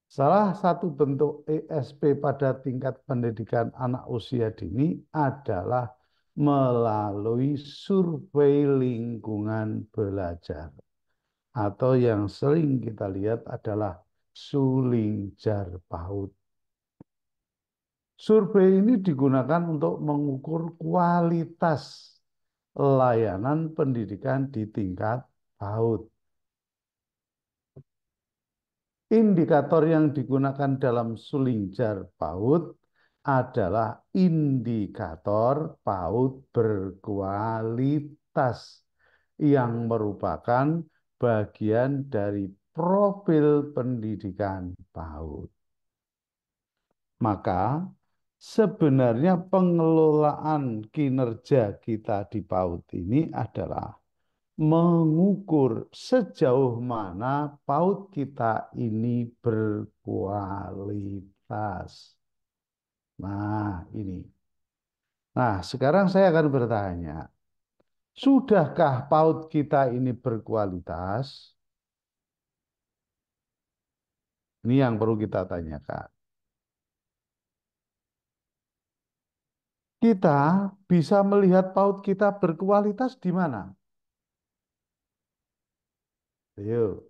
salah satu bentuk ESP pada tingkat pendidikan anak usia dini adalah melalui survei lingkungan belajar. Atau yang sering kita lihat adalah Sulingjar PAUD. Survei ini digunakan untuk mengukur kualitas layanan pendidikan di tingkat PAUD. Indikator yang digunakan dalam Sulingjar PAUD adalah indikator PAUD berkualitas yang merupakan bagian dari profil pendidikan PAUD. Maka sebenarnya pengelolaan kinerja kita di PAUD ini adalah mengukur sejauh mana PAUD kita ini berkualitas. Nah, ini. Nah, sekarang saya akan bertanya, sudahkah PAUD kita ini berkualitas? Ini yang perlu kita tanyakan. Kita bisa melihat PAUD kita berkualitas di mana? Ayo,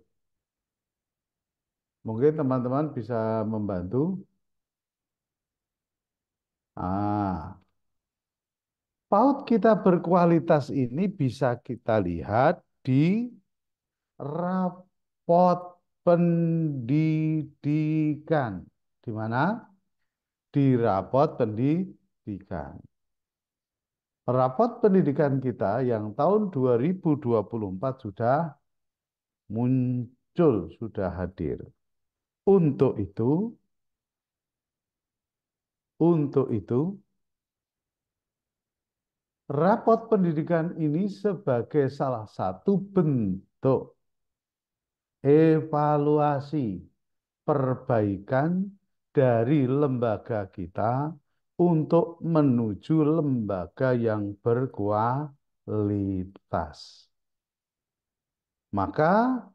mungkin teman-teman bisa membantu. Ah, PAUD kita berkualitas ini bisa kita lihat di rapot pendidikan. Di mana? Di rapot pendidikan. Rapot pendidikan kita yang tahun 2024 sudah muncul, sudah hadir. Untuk itu, rapot pendidikan ini sebagai salah satu bentuk evaluasi perbaikan dari lembaga kita untuk menuju lembaga yang berkualitas. Maka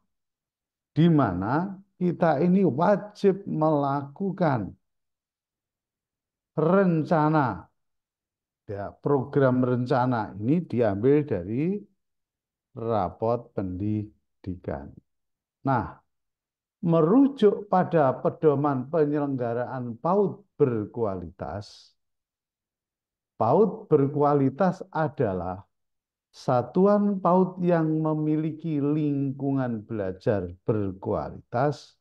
di mana kita ini wajib melakukan rencana, ya, program rencana ini diambil dari rapot pendidikan. Nah, merujuk pada pedoman penyelenggaraan PAUD berkualitas, PAUD berkualitas adalah satuan PAUD yang memiliki lingkungan belajar berkualitas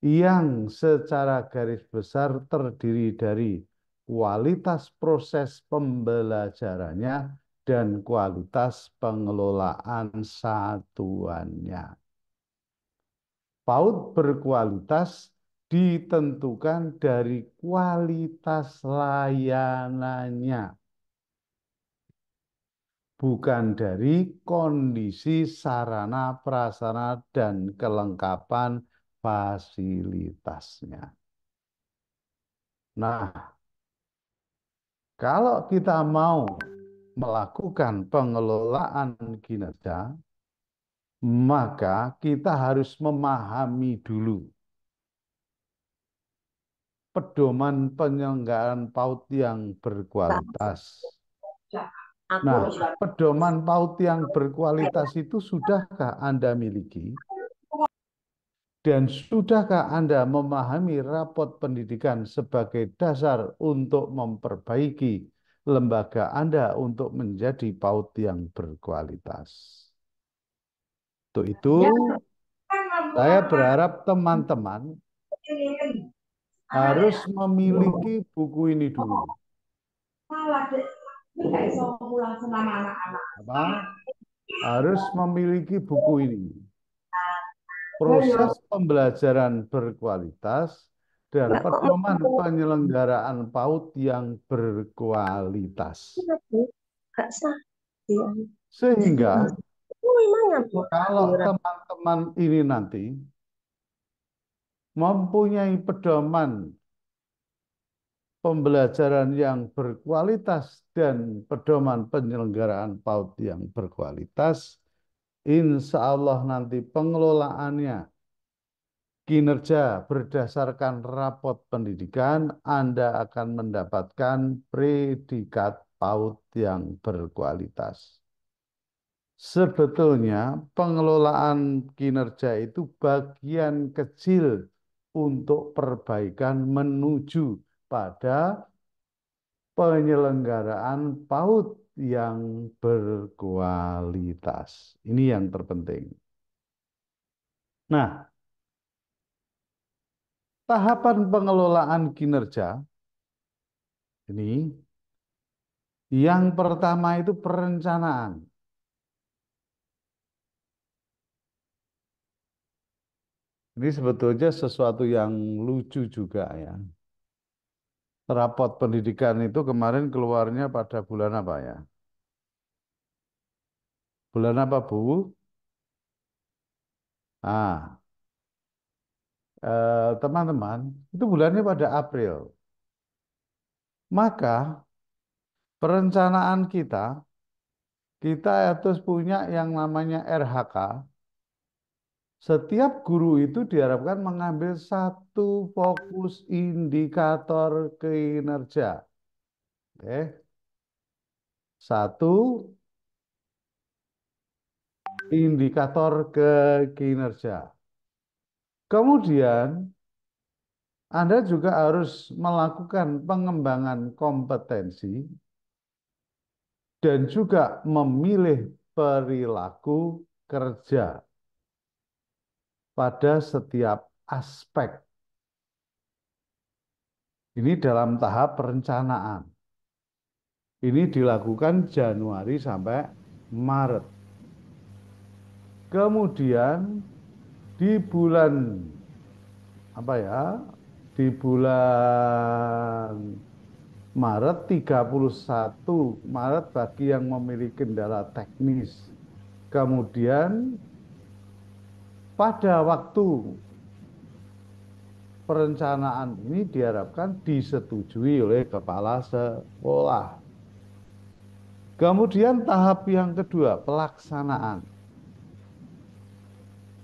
yang secara garis besar terdiri dari kualitas proses pembelajarannya dan kualitas pengelolaan satuannya. PAUD berkualitas ditentukan dari kualitas layanannya, bukan dari kondisi sarana, prasarana, dan kelengkapan fasilitasnya. Nah, kalau kita mau melakukan pengelolaan kinerja, maka kita harus memahami dulu pedoman penyelenggaraan PAUD yang berkualitas. Nah, pedoman PAUD yang berkualitas itu sudahkah Anda miliki? Dan sudahkah Anda memahami rapot pendidikan sebagai dasar untuk memperbaiki lembaga Anda untuk menjadi PAUD yang berkualitas? Untuk itu, saya berharap teman-teman harus memiliki buku ini dulu. Apa? Harus memiliki buku ini. Proses pembelajaran berkualitas dan pedoman penyelenggaraan PAUD yang berkualitas. Sehingga kalau teman-teman ini nanti mempunyai pedoman pembelajaran yang berkualitas dan pedoman penyelenggaraan PAUD yang berkualitas, insya Allah nanti pengelolaannya kinerja berdasarkan rapot pendidikan, Anda akan mendapatkan predikat PAUD yang berkualitas. Sebetulnya pengelolaan kinerja itu bagian kecil untuk perbaikan menuju pada penyelenggaraan PAUD yang berkualitas. Ini yang terpenting. Nah, tahapan pengelolaan kinerja ini yang pertama itu perencanaan. Ini sebetulnya sesuatu yang lucu juga ya. Rapot pendidikan itu kemarin keluarnya pada bulan apa ya? Bulan apa, Bu? Ah, teman-teman, itu bulannya pada April. Maka perencanaan kita harus punya yang namanya RHK. Setiap guru itu diharapkan mengambil satu fokus indikator kinerja. Oke. Satu indikator kinerja. Kemudian Anda juga harus melakukan pengembangan kompetensi dan juga memilih perilaku kerja pada setiap aspek. Ini dalam tahap perencanaan. Ini dilakukan Januari sampai Maret. Kemudian di bulan Di bulan Maret 31 Maret bagi yang memiliki kendala teknis. Kemudian pada waktu perencanaan ini diharapkan disetujui oleh kepala sekolah. Kemudian tahap yang kedua, pelaksanaan.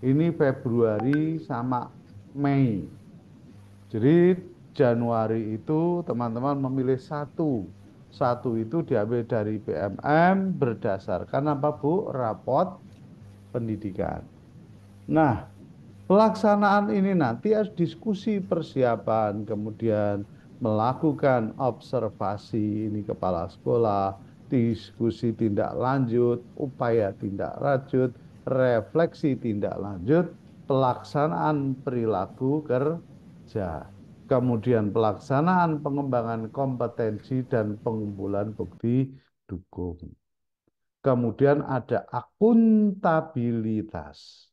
Ini Februari sama Mei. Jadi Januari itu teman-teman memilih satu. Satu itu diambil dari PMM berdasarkan apa Bu? Rapot pendidikan. Nah, pelaksanaan ini nanti harus diskusi persiapan, kemudian melakukan observasi ini kepala sekolah, diskusi tindak lanjut, upaya tindak lanjut, refleksi tindak lanjut, pelaksanaan perilaku kerja, kemudian pelaksanaan pengembangan kompetensi dan pengumpulan bukti dukung. Kemudian ada akuntabilitas.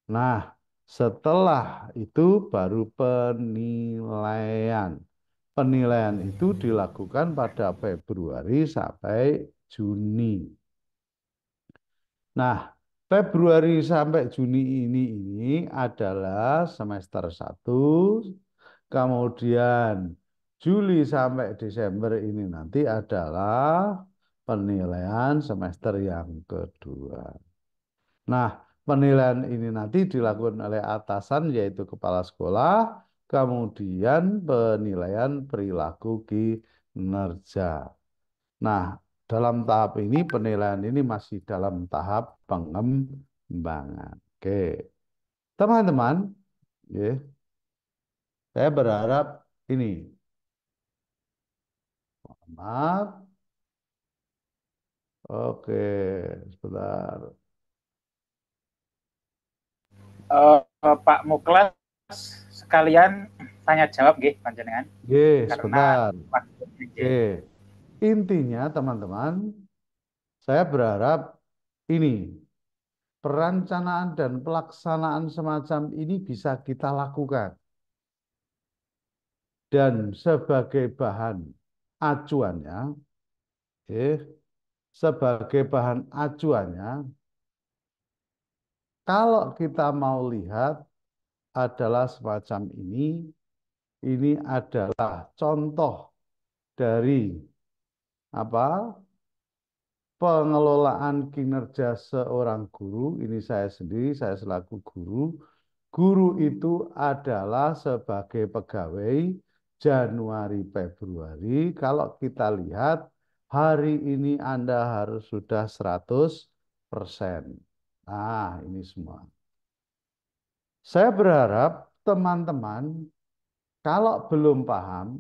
Nah, setelah itu baru penilaian. Penilaian itu dilakukan pada Februari sampai Juni. Nah, Februari sampai Juni ini adalah semester 1, kemudian Juli sampai Desember ini nanti adalah penilaian semester yang kedua. Nah, penilaian ini nanti dilakukan oleh atasan yaitu kepala sekolah, kemudian penilaian perilaku kinerja. Nah, dalam tahap ini penilaian ini masih dalam tahap pengembangan. Oke, teman-teman, ya, saya berharap ini, maaf, oke, sebentar. Pak Muklas sekalian tanya jawab nggih panjenengan. Oke, Karena sebentar. Oke, intinya teman-teman, saya berharap ini perencanaan dan pelaksanaan semacam ini bisa kita lakukan. Dan sebagai bahan acuannya, kalau kita mau lihat adalah semacam ini adalah contoh dari apa? Pengelolaan kinerja seorang guru. Ini saya sendiri, saya selaku guru. Guru itu adalah sebagai pegawai Januari Februari. Kalau kita lihat hari ini Anda harus sudah 100%. Nah, ini semua. Saya berharap teman-teman kalau belum paham,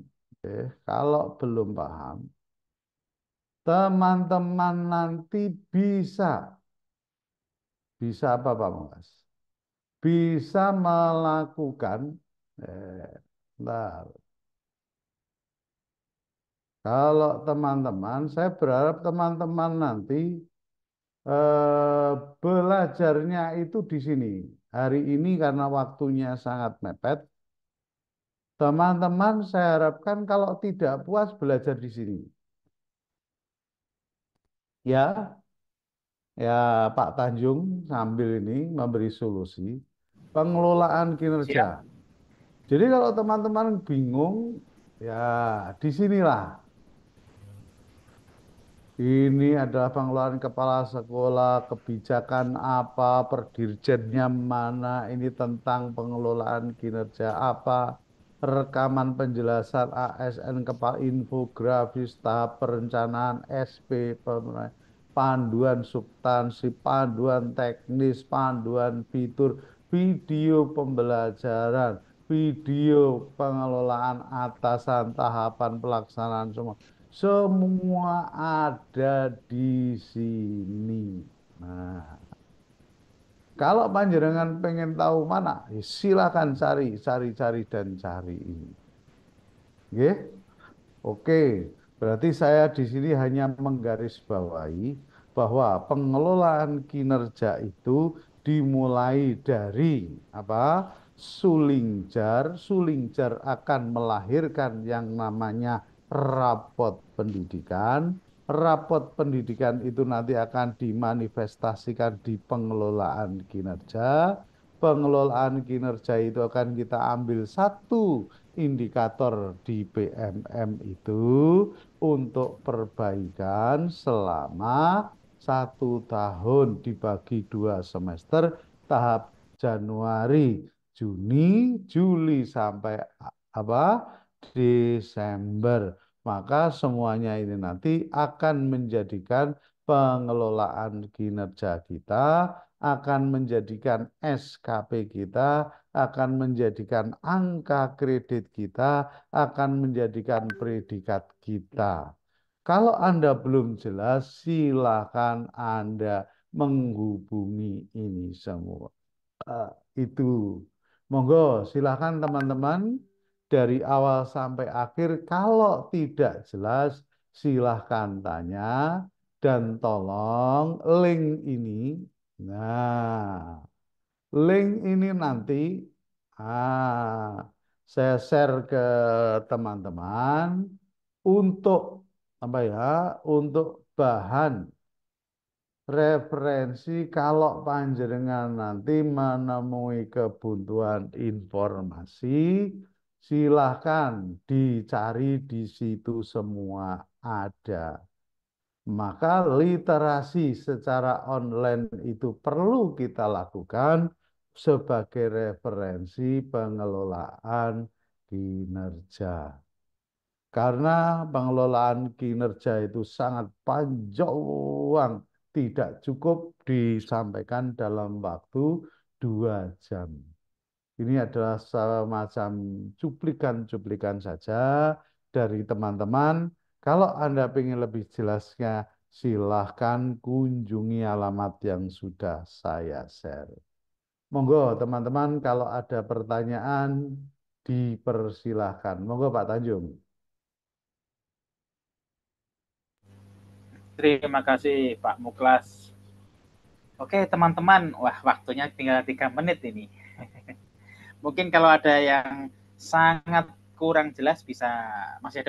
teman-teman nanti bisa apa Pak Mas? Bisa melakukan bentar. Kalau teman-teman, saya berharap teman-teman nanti belajarnya itu di sini. Hari ini karena waktunya sangat mepet, teman-teman saya harapkan kalau tidak puas belajar di sini. Ya, Pak Tanjung sambil ini memberi solusi pengelolaan kinerja. Jadi kalau teman-teman bingung, ya di sinilah. Ini adalah pengeluaran kepala sekolah, kebijakan apa, perdirjennya mana, ini tentang pengelolaan kinerja apa, rekaman penjelasan ASN, kepala infografis, tahap perencanaan, SP, panduan substansi, panduan teknis, panduan fitur, video pembelajaran, video pengelolaan atasan, tahapan pelaksanaan semua ada di sini. Nah, kalau panjenengan pengen tahu mana, ya silakan cari dan cari ini. Oke? Oke, berarti saya di sini hanya menggarisbawahi bahwa pengelolaan kinerja itu dimulai dari apa? Sulingjar. Sulingjar akan melahirkan yang namanya rapot pendidikan. Rapot pendidikan itu nanti akan dimanifestasikan di pengelolaan kinerja. Pengelolaan kinerja itu akan kita ambil satu indikator di PMM itu untuk perbaikan selama 1 tahun dibagi 2 semester, tahap Januari, Juni, Juli sampai apa? Desember. Maka semuanya ini nanti akan menjadikan pengelolaan kinerja kita, akan menjadikan SKP kita, akan menjadikan angka kredit kita, akan menjadikan predikat kita. Kalau Anda belum jelas, silakan Anda menghubungi ini semua. Itu. Monggo, silakan teman-teman dari awal sampai akhir. Kalau tidak jelas, silahkan tanya dan tolong link ini. Nah, link ini nanti saya share ke teman-teman untuk apa ya? Untuk bahan referensi kalau panjenengan nanti menemui kebuntuan informasi, silahkan dicari di situ semua ada. Maka literasi secara online itu perlu kita lakukan sebagai referensi pengelolaan kinerja. Karena pengelolaan kinerja itu sangat panjang, tidak cukup disampaikan dalam waktu 2 jam. Ini adalah semacam cuplikan-cuplikan saja dari teman-teman. Kalau Anda ingin lebih jelasnya, silahkan kunjungi alamat yang sudah saya share. Monggo teman-teman, kalau ada pertanyaan, dipersilahkan. Monggo Pak Tanjung. Terima kasih Pak Muklas. Oke teman-teman, wah waktunya tinggal 3 menit ini. Mungkin kalau ada yang sangat kurang jelas bisa masih ada